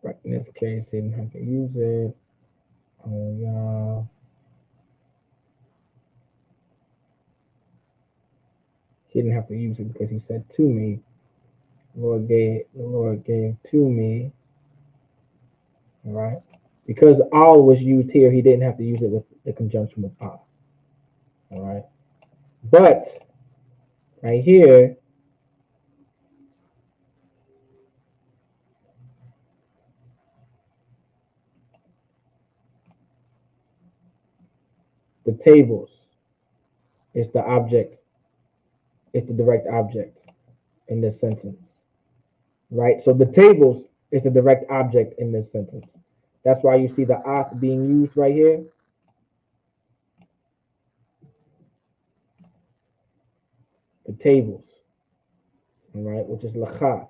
right, in this case, he didn't have to use it. Oh, yeah. He didn't have to use it because he said to me. The Lord gave to me. All right. Because all was used here, he didn't have to use it with the conjunction with all. All right. But right here, the tables is the object, it's the direct object in this sentence. Right? So the tables is the direct object in this sentence. That's why you see the Ahth being used right here. The tables, all right, which is lachat,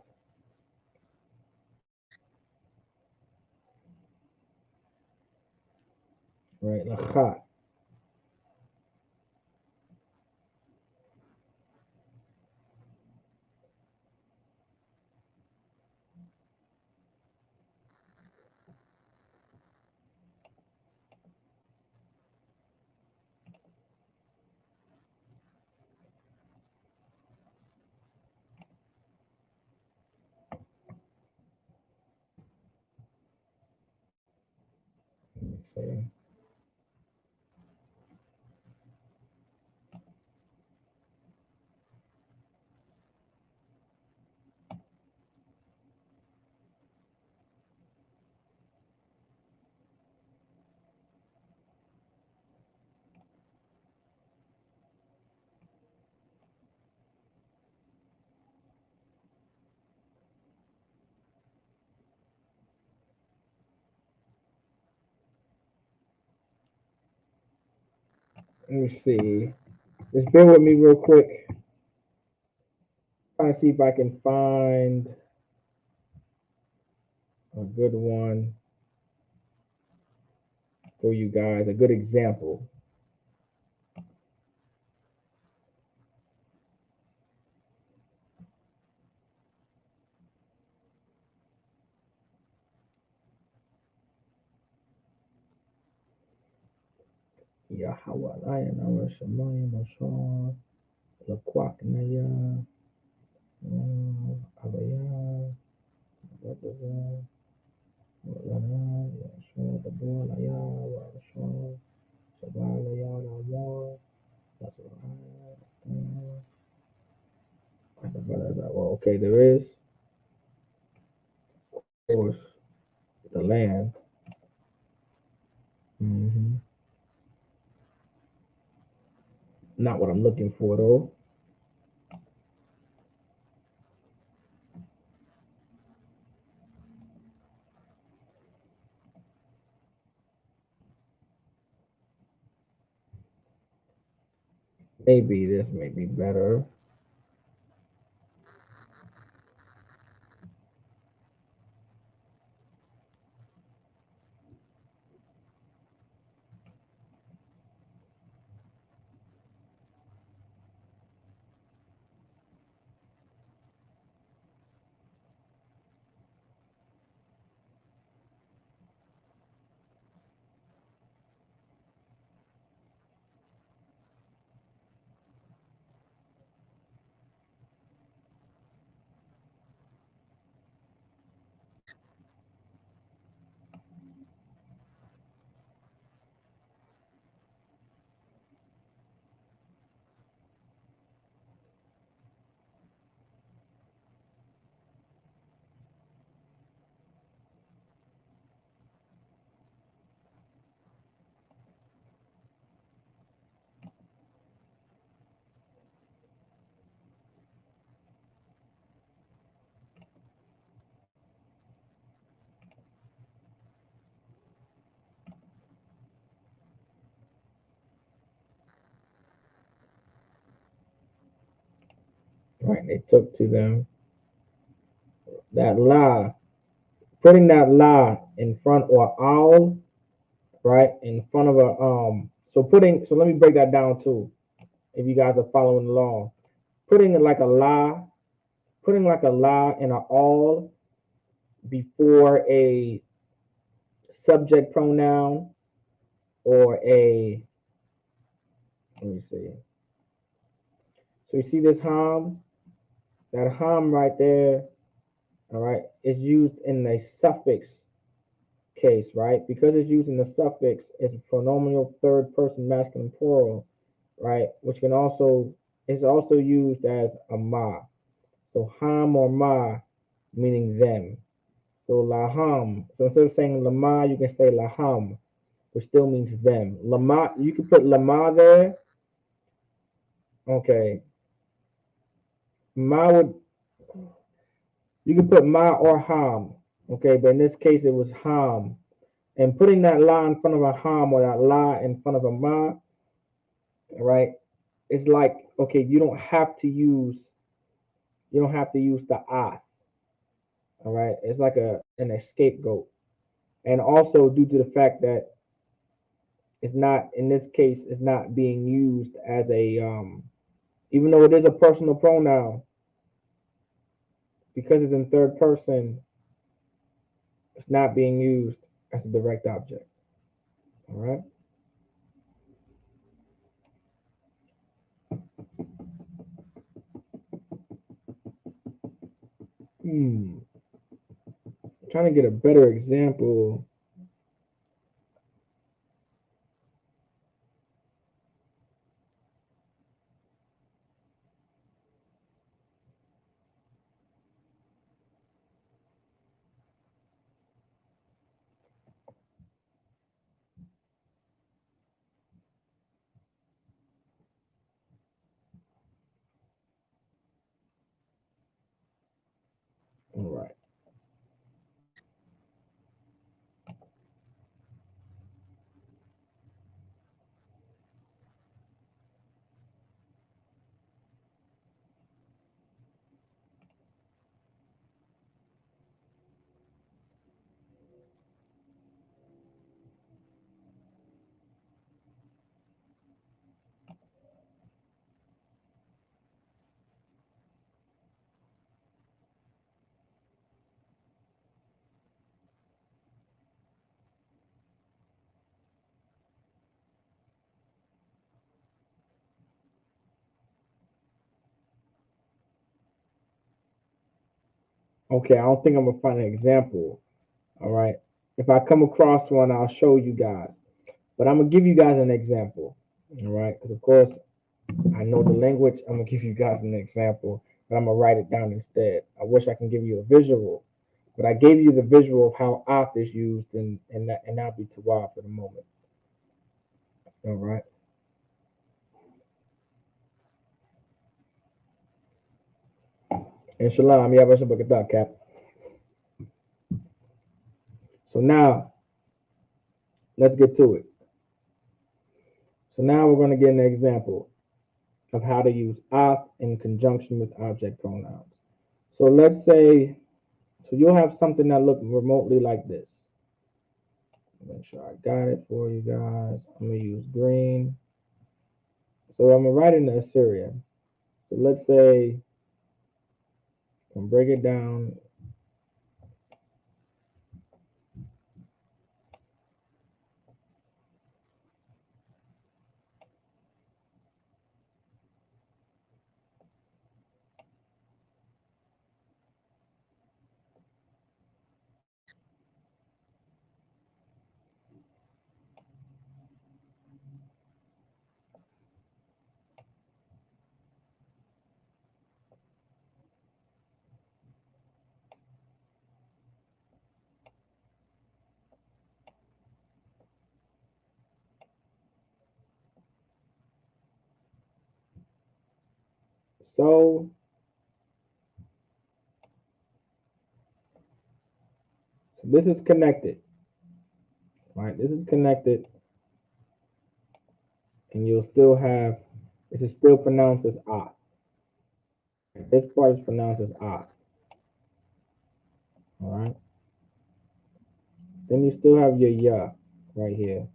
right? Lachat. So, let me see. Just bear with me real quick. Trying to see if I can find a good one for you guys, a good example. Yahweh, Lion, Our Shemayim, Ashar, Laquak, Naya, Abaya, Abaya, Lana, Yashua, the boy, Laya, Washua, Shabbat, Laya, Lamor, that's right. Well, okay, there is, of course, the land. hmm Not what I'm looking for, though. Maybe this may be better. Right, they took to them that la, putting that la in front or owl, right, in front of a so let me break that down too, if you guys are following along. Putting it like a la, putting like a la and a all before a subject pronoun or a, let me see. So you see this ham, that ham right there, all right, is used in a suffix case, right? Because it's using the suffix, it's a pronominal third person masculine plural, right? Which can also is also used as a ma. So ham or ma, meaning them. So laham. So instead of saying lama, you can say laham, which still means them. Lama, you can put lama there. Okay. Ma would you can put ma or ham. Okay, but in this case it was ham. And putting that la in front of a ham or that la in front of a ma, right? It's like, okay, you don't have to use the I. All right. It's like an scapegoat. And also due to the fact that it's not in this case it's not being used as a even though it is a personal pronoun, because it's in third person, it's not being used as a direct object. All right. Hmm. Trying to get a better example. All right. Okay, I don't think I'm gonna find an example. All right. If I come across one, I'll show you guys. But I'm gonna give you guys an example. All right, because of course I know the language. I'm gonna give you guys an example, but I'm gonna write it down instead. I wish I can give you a visual, but I gave you the visual of how Ahth is used, and that'll be Tawab for the moment. All right. And Shalom, yeah, what's up, Cap? So now let's get to it. So now we're gonna get an example of how to use Ahth in conjunction with object pronouns. So let's say, so you'll have something that look remotely like this. Make sure I got it for you guys. I'm gonna use green. So I'm gonna write in the Assyrian. So let's say I'm break it down. So this is connected, right? This is connected, and you'll still have this is still pronounced as ah. This part is pronounced as ah. All right. Then you still have your ya right here.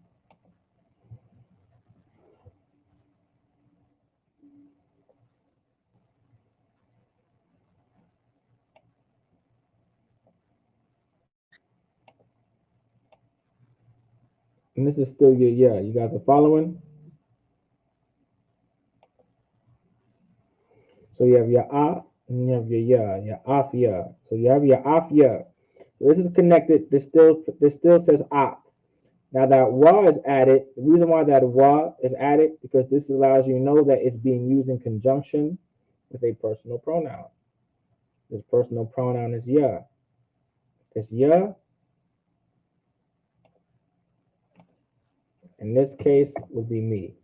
And this is still your ya. You guys are following? So you have your ah and you have your afia. So you have your afia. So this is connected. This still says ah. Now that wa is added. The reason why that wa is added because this allows you to know that it's being used in conjunction with a personal pronoun. This personal pronoun is ya. This ya in this case would be me.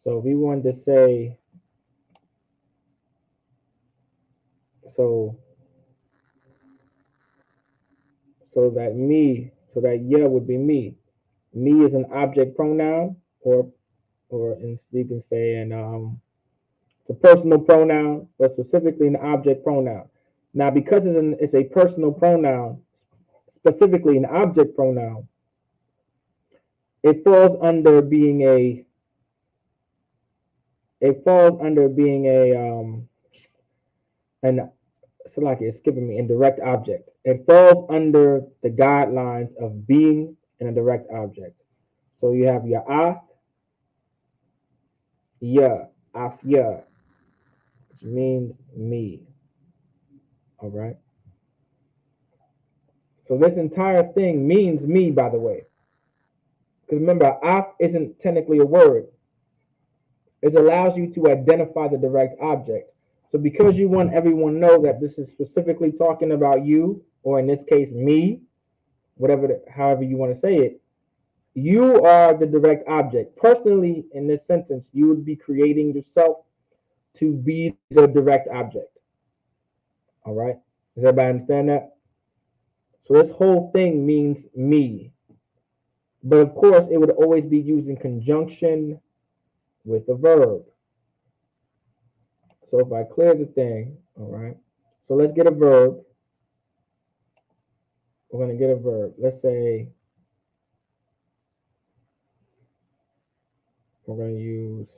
So if we wanted to say so so that ya would be me. Me is an object pronoun, or you can say it's a personal pronoun, but specifically an object pronoun. Now, because it's a personal pronoun, specifically an object pronoun, it falls under being a it falls under being an so like it's skipping me indirect object. It falls under the guidelines of being an indirect object. So you have your ah, ya, afya, which means me. All right. So this entire thing means me, by the way. Because remember, af isn't technically a word. It allows you to identify the direct object. So because you want everyone to know that this is specifically talking about you, or in this case, me, however you want to say it, you are the direct object. Personally, in this sentence, you would be creating yourself to be the direct object. All right? Does everybody understand that? So this whole thing means me. But of course, it would always be used in conjunction with the verb. So if I clear the thing, all right. So let's get a verb. We're going to get a verb. Let's say we're going to use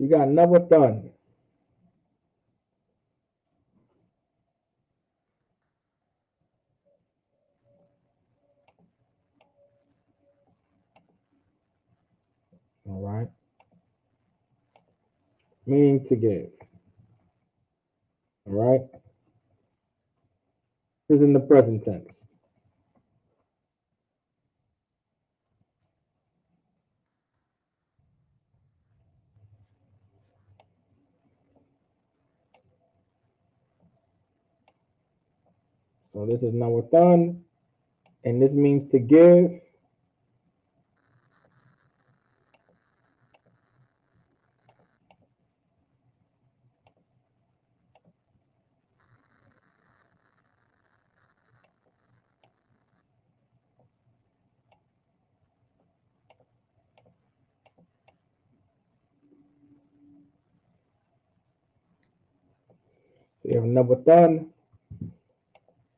You got Nawathun. All right. Meaning to give. All right. This is in the present tense. So this is Nawathun, and this means to give. So you have Nawathun.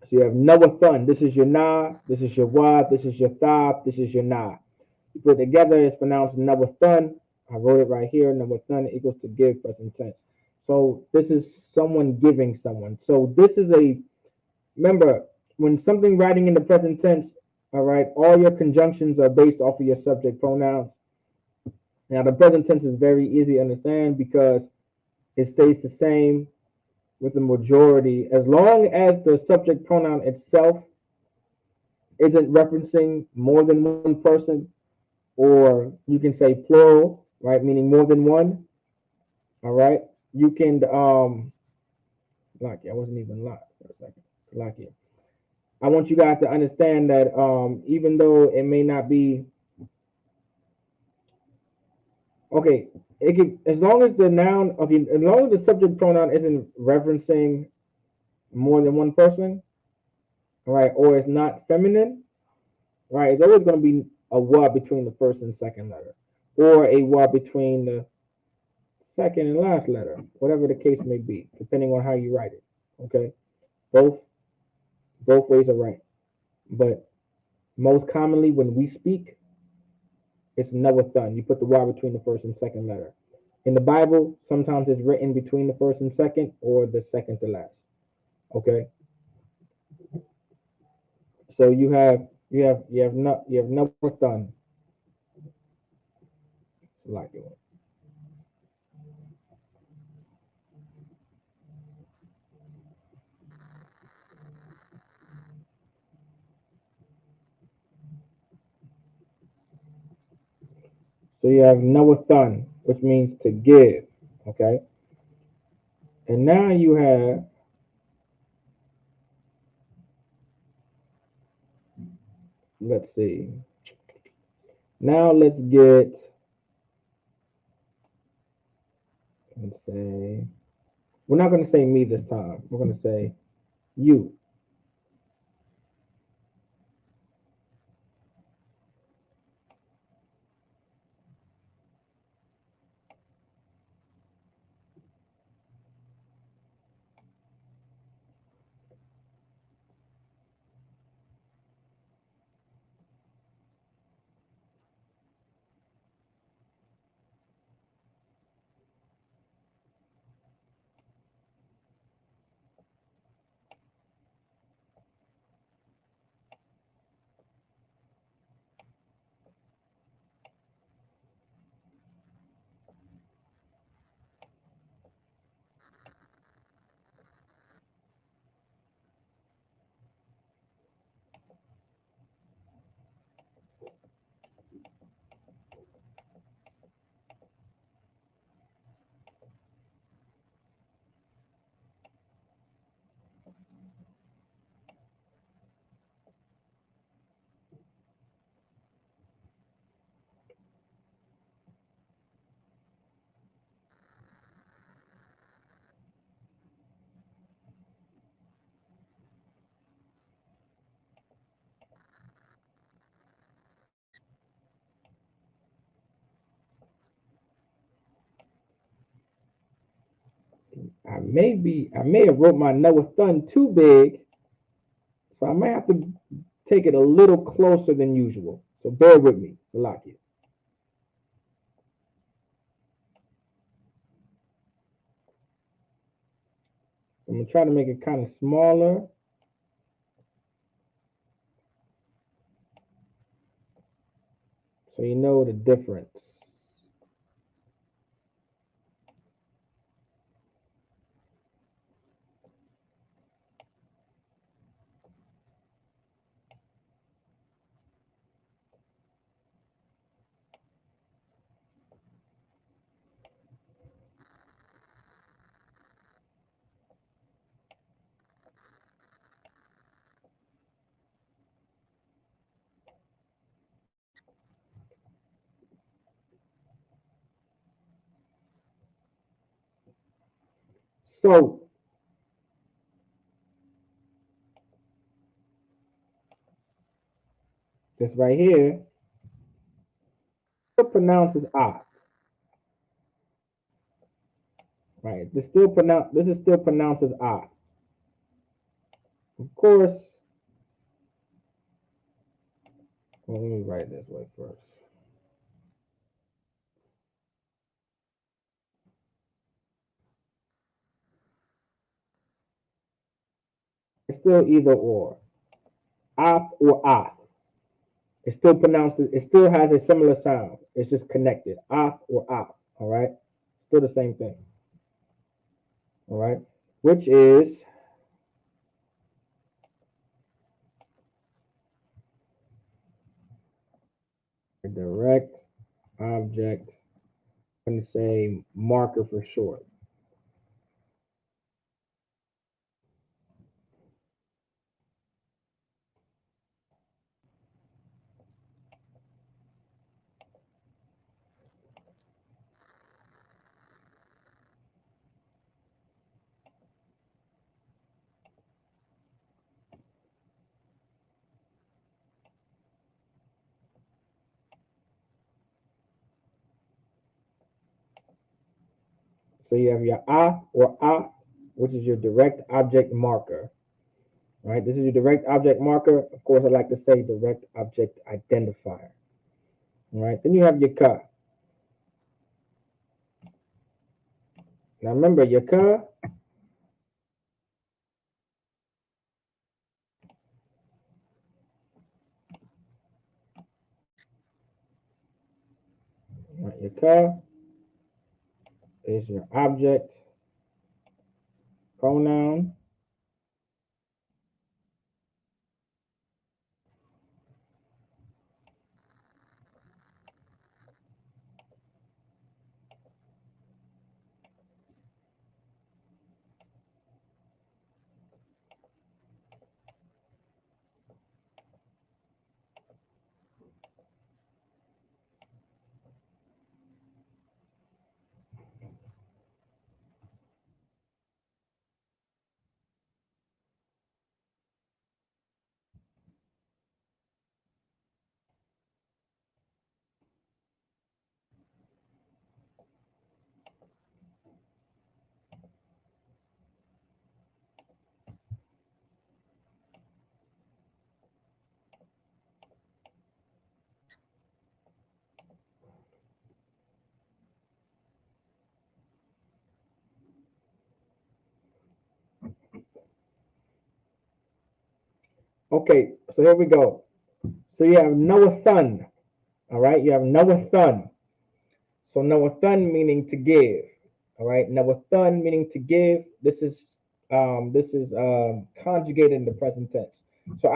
So you have Nawathun. This is your Na. This is your Wa. This is your Thab. This is your Na. You put it together, it's pronounced Nawathun. I wrote it right here. Nawathun equals to give, present tense. So this is someone giving someone. So this is a, remember, when something writing in the present tense, all right, all your conjunctions are based off of your subject pronouns. Now, the present tense is very easy to understand because it stays the same with the majority as long as the subject pronoun itself isn't referencing more than one person, or you can say plural, right, meaning more than one. All right, you can lock it. I wasn't even locked for a second. Lock it. I want you guys to understand that even though it may not be okay, it can, as long as the noun, okay, as long as the subject pronoun isn't referencing more than one person, all right, or it's not feminine, right, it's always going to be a wa between the first and second letter, or a wa between the second and last letter, whatever the case may be, depending on how you write it. Okay, both both ways are right, but most commonly when we speak, it's Nawathun. You put the Y between the first and second letter. In the Bible, sometimes it's written between the first and second, or the second to last. Okay, so you have Nawathun. Like it. So you have Nawathun, which means to give. Okay, and now you have, let's see. Now let's say, we're not going to say me this time. We're going to say you. I may have wrote my Nawathun too big, so I might have to take it a little closer than usual. So bear with me, Salakia. I'm gonna try to make it kind of smaller. So you know the difference. So this right here still pronounces Ahth. Right. This is still pronounced as Ahth. Of course, well, let me write this way first. It's still either or. Ahth or Ahth. It's still pronounced, it still has a similar sound. It's just connected. Ahth or Ahth. All right. Still the same thing. All right. Which is a direct object. I'm going to say marker for short. So you have your Ahth or Ahth, which is your direct object marker. All right, this is your direct object marker. Of course, I like to say direct object identifier. All right, then you have your ka. Now remember, your ka, right, your ka is your object pronoun. Okay, so here we go. So you have Noathun. All right, you have Noathun. So Noathun meaning to give. All right, Noathun meaning to give. This is conjugated in the present tense. So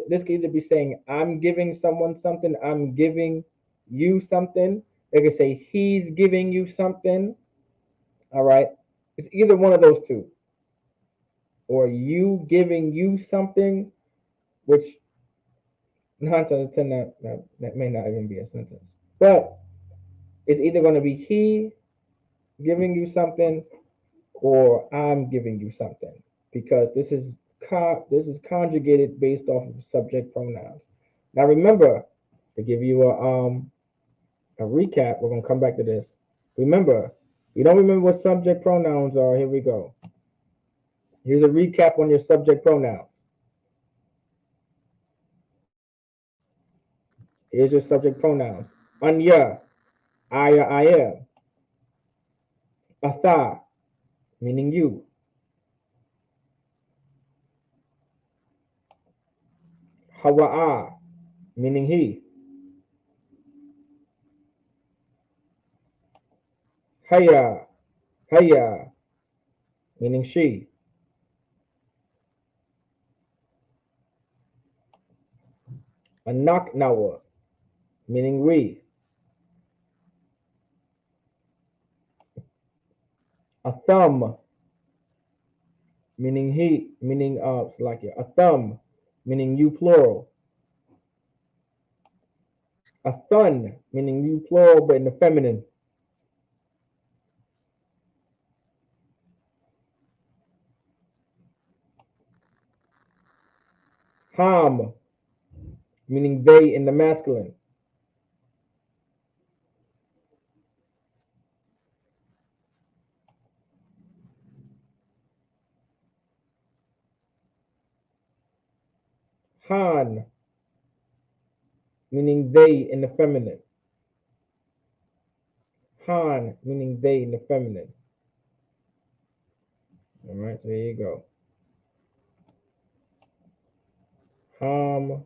this can either be saying I'm giving someone something, I'm giving you something. They could say he's giving you something. All right, it's either one of those two, or you giving you something, which nine out of ten that may not even be a sentence, but it's either going to be he giving you something or I'm giving you something, because this is conjugated based off of subject pronouns. Now remember, to give you a recap, we're gonna come back to this. Remember, you don't remember what subject pronouns are. Here we go. Here's a recap on your subject pronouns. Here's your subject pronouns. Anya, I am. Atha, meaning you. Hawa'a, meaning he. Haya, haya, meaning she. Anaknawa, meaning we. A thumb, meaning he, meaning like a thumb, meaning you plural. A thun, meaning you plural but in the feminine. Ham, meaning they in the masculine. Han, meaning they in the feminine. Han, meaning they in the feminine. All right, so there you go. Ham,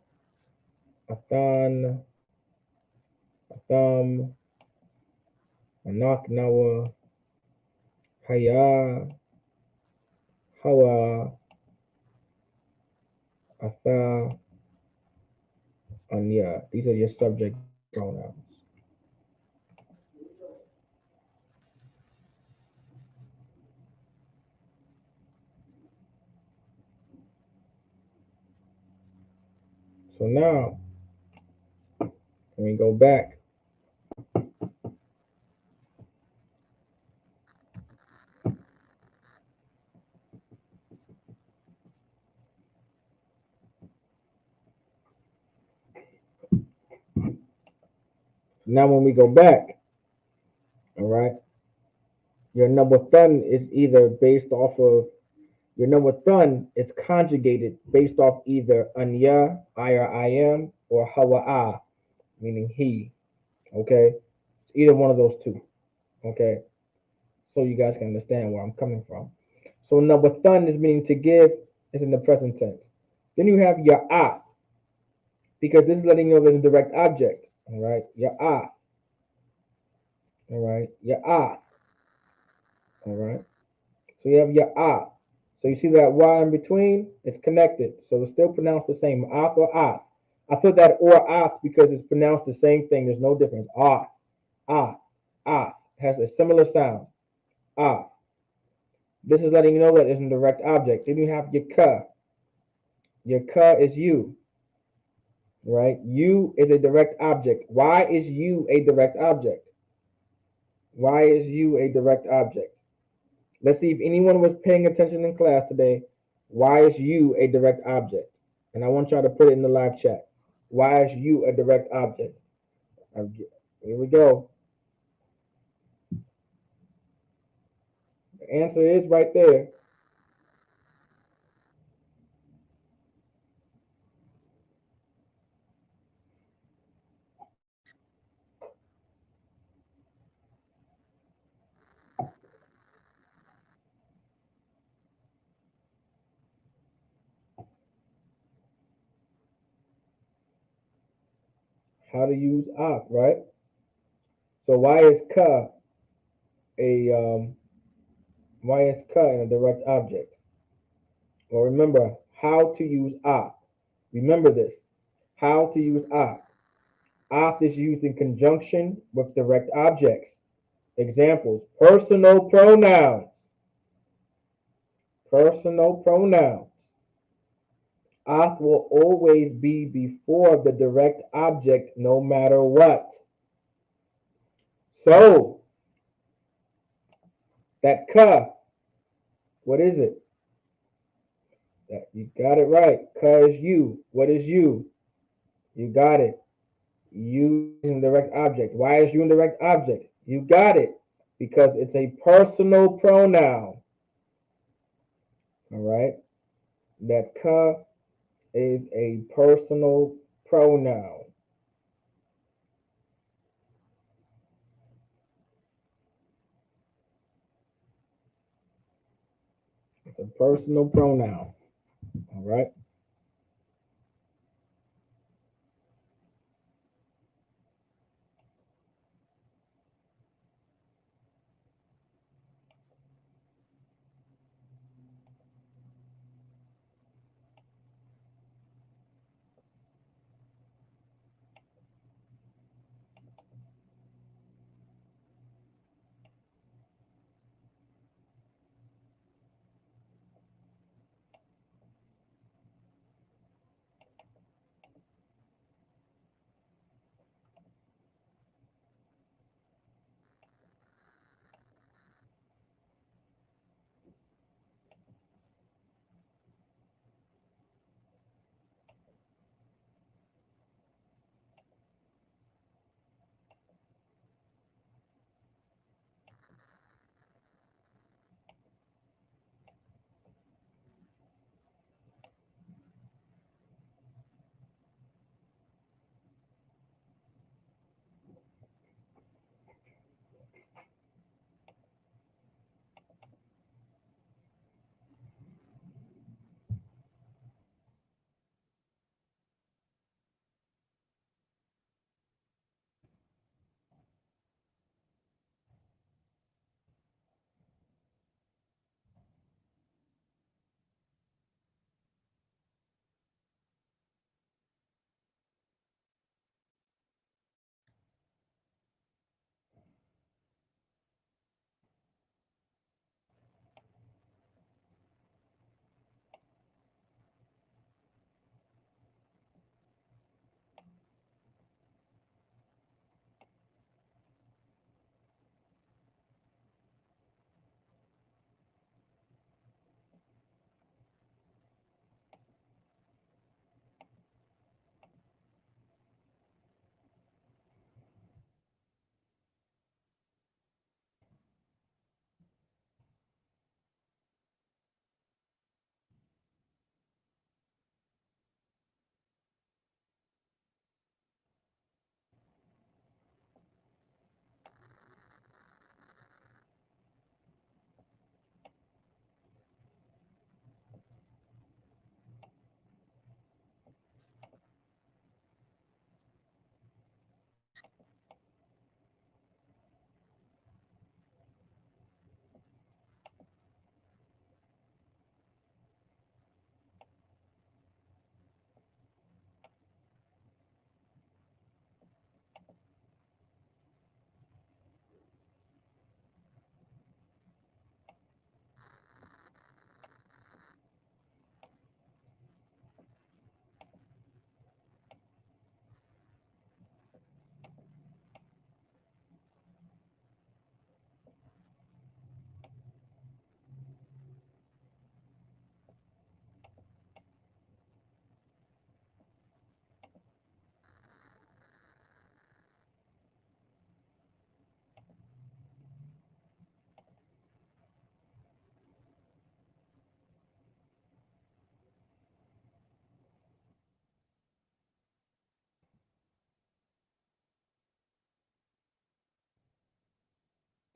Athan, Atham, Anaknawa, Haya, Hawa, Atha, Anya. These are your subject pronouns. So now, when we go back, now when we go back, all right, your number thun is either based off of your number thun is conjugated based off either anya, I or I am, or hawa'a, meaning he. Okay, it's either one of those two. Okay, so you guys can understand where I'm coming from. So number thun is meaning to give is in the present tense. Then you have your ah, because this is letting you know there's a direct object. All right, your ah. All right, your ah. All right. So you have your ah. So you see that Y in between? It's connected. So it's still pronounced the same. Ahth or ah. I put that or ahth because it's pronounced the same thing. There's no difference. Ah, ah, ah. Has a similar sound. Ah. This is letting you know that it's a direct object. Then you have your ka. Your ka is you. Right? You is a direct object. Why is you a direct object? Why is you a direct object? Let's see if anyone was paying attention in class today. Why is you a direct object? And I want y'all to put it in the live chat. Why is you a direct object? Here we go. The answer is right there. How to use Ahth, right? So a why is ka a direct object? Well, remember how to use Ahth. Remember this. How to use Ahth. Ahth is used in conjunction with direct objects. Examples: personal pronouns. Personal pronouns. Ahth will always be before the direct object no matter what. So, that ka, what is it? That you got it right. Ka is you. What is you? You got it. You is a direct object. Why is you a direct object? You got it. Because it's a personal pronoun. All right. That ka is a personal pronoun. It's a personal pronoun. All right.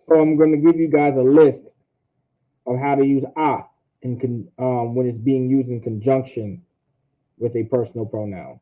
So I'm going to give you guys a list of how to use "a" when it's being used in conjunction with a personal pronoun.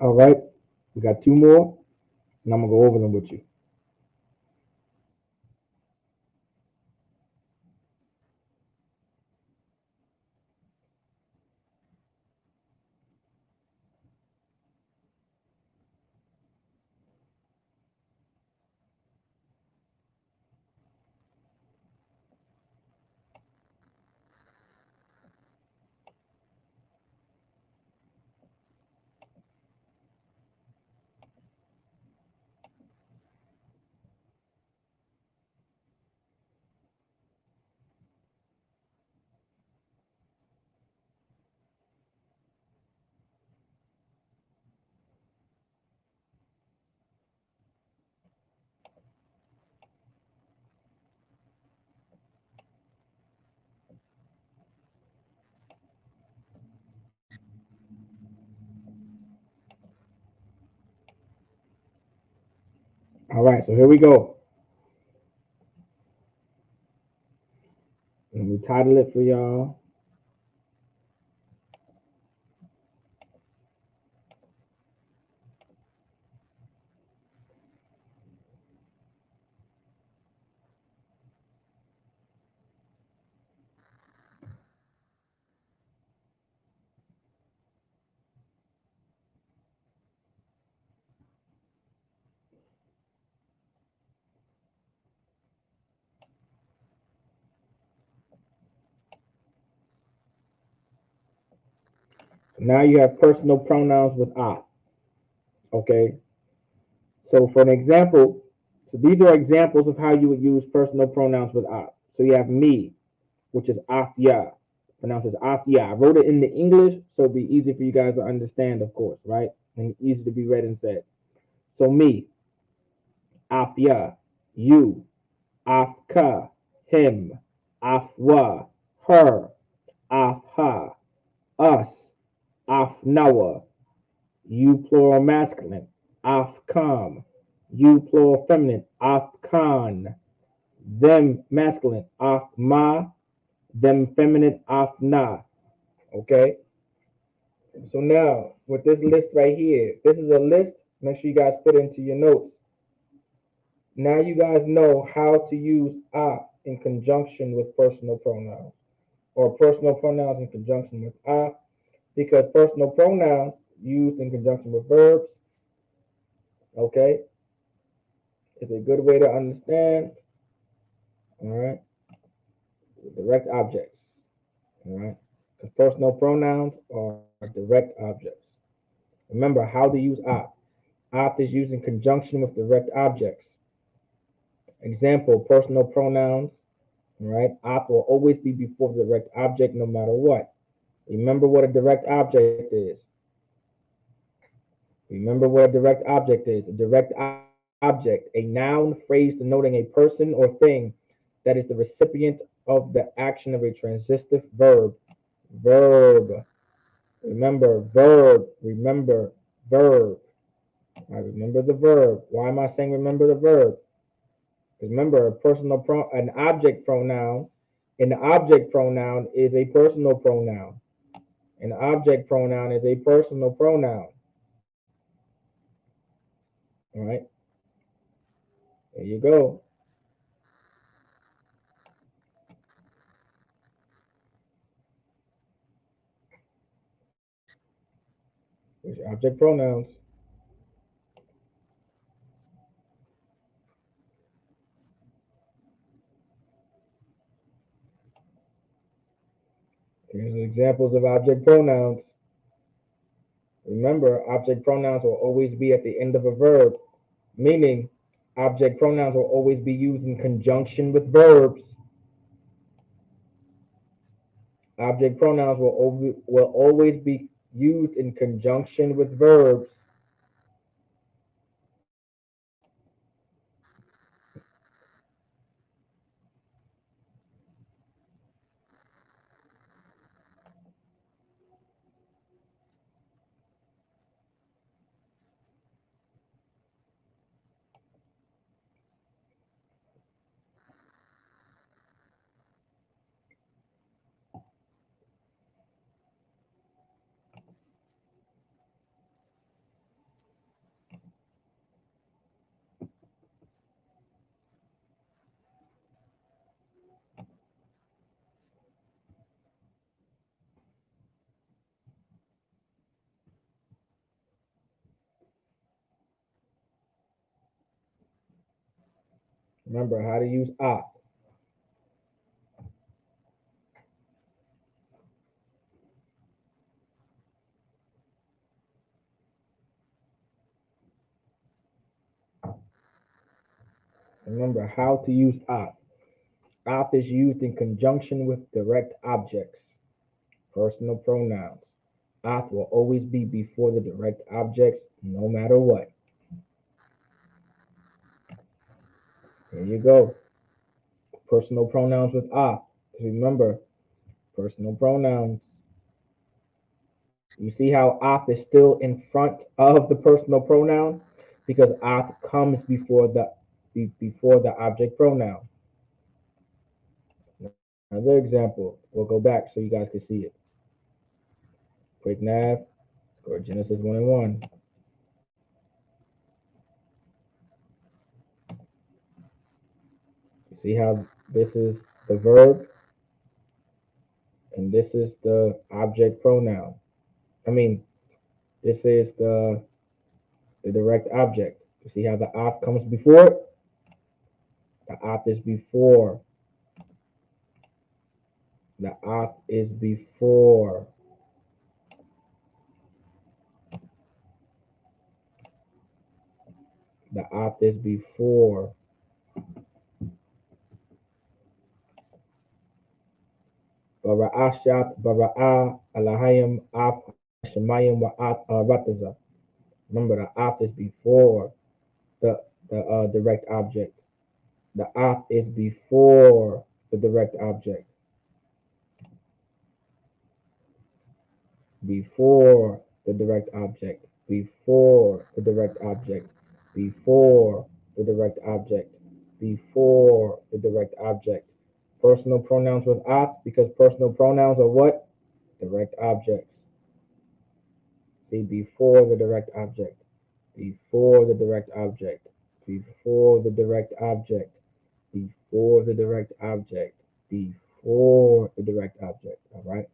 All right, we got two more, and I'm gonna go over them with you. All right, so here we go. Let me title it for y'all. Now you have personal pronouns with I. Okay. So for an example, so these are examples of how you would use personal pronouns with I. So you have me, which is Ahth, pronounced as Ahth. I wrote it in the English, so it'd be easy for you guys to understand, of course, right? And easy to be read and said. So me, Ahth, you, Ahth, him, Ahth, her, Ahth, us, Ahth, you plural masculine, Ahth, you plural feminine, Ahth, them masculine, Ahth, them feminine, Ahth. Okay? So now, with this list right here, this is a list. Make sure you guys put it into your notes. Now you guys know how to use I in conjunction with personal pronouns, or personal pronouns in conjunction with I, because personal pronouns used in conjunction with verbs, okay, is a good way to understand, all right, direct objects, all right, because personal pronouns are direct objects. Remember how to use I. I is used in conjunction with direct objects. Example, personal pronouns, all right, I will always be before the direct object no matter what. Remember what a direct object is. Remember what a direct object is. A direct object, a noun phrase denoting a person or thing that is the recipient of the action of a transitive verb. Verb. Remember, verb. Remember, verb. I remember the verb. Why am I saying remember the verb? Remember, an object pronoun. An object pronoun is a personal pronoun. An object pronoun is a personal pronoun. All right. There you go. There's object pronouns. Here's examples of object pronouns. Remember, object pronouns will always be at the end of a verb, meaning object pronouns will always be used in conjunction with verbs. Object pronouns will always be used in conjunction with verbs. Remember how to use I. Remember how to use I. I is used in conjunction with direct objects, personal pronouns. I will always be before the direct objects no matter what. There you go. Personal pronouns with I. Remember, personal pronouns. You see how I is still in front of the personal pronoun? because Ahth comes before the object pronoun. Another example, we'll go back so you guys can see it. Quick nav, go to Genesis 1 and 1. You see how this is the verb and this is the object pronoun. I mean, this is the direct object. You see how the Ahth comes before it? The Ahth is before. The Ahth is before. The Ahth is before. Bara'ashat, Bara'a, Alahayim, Ahth, Shemayim, Wa'at, Rataza. Remember, the Ahth is before the direct object. The Ahth is before the direct object. Before the direct object. Before the direct object. Before the direct object. Before the direct object. Personal pronouns with Ahth because personal pronouns are what? Direct objects. See, before the direct object. Before the direct object. Before the direct object. Before the direct object. Before the direct object. All right.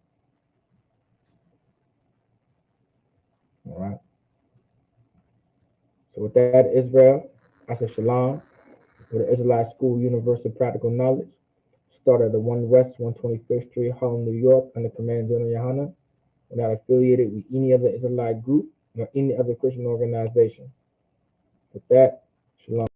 All right. So with that, Israel, I said shalom with the Israelite School Universal Practical Knowledge. Started at the 1 West 125th Street, Harlem, New York, under Command General Yohana. We're not affiliated with any other Israelite group nor any other Christian organization. With that, shalom.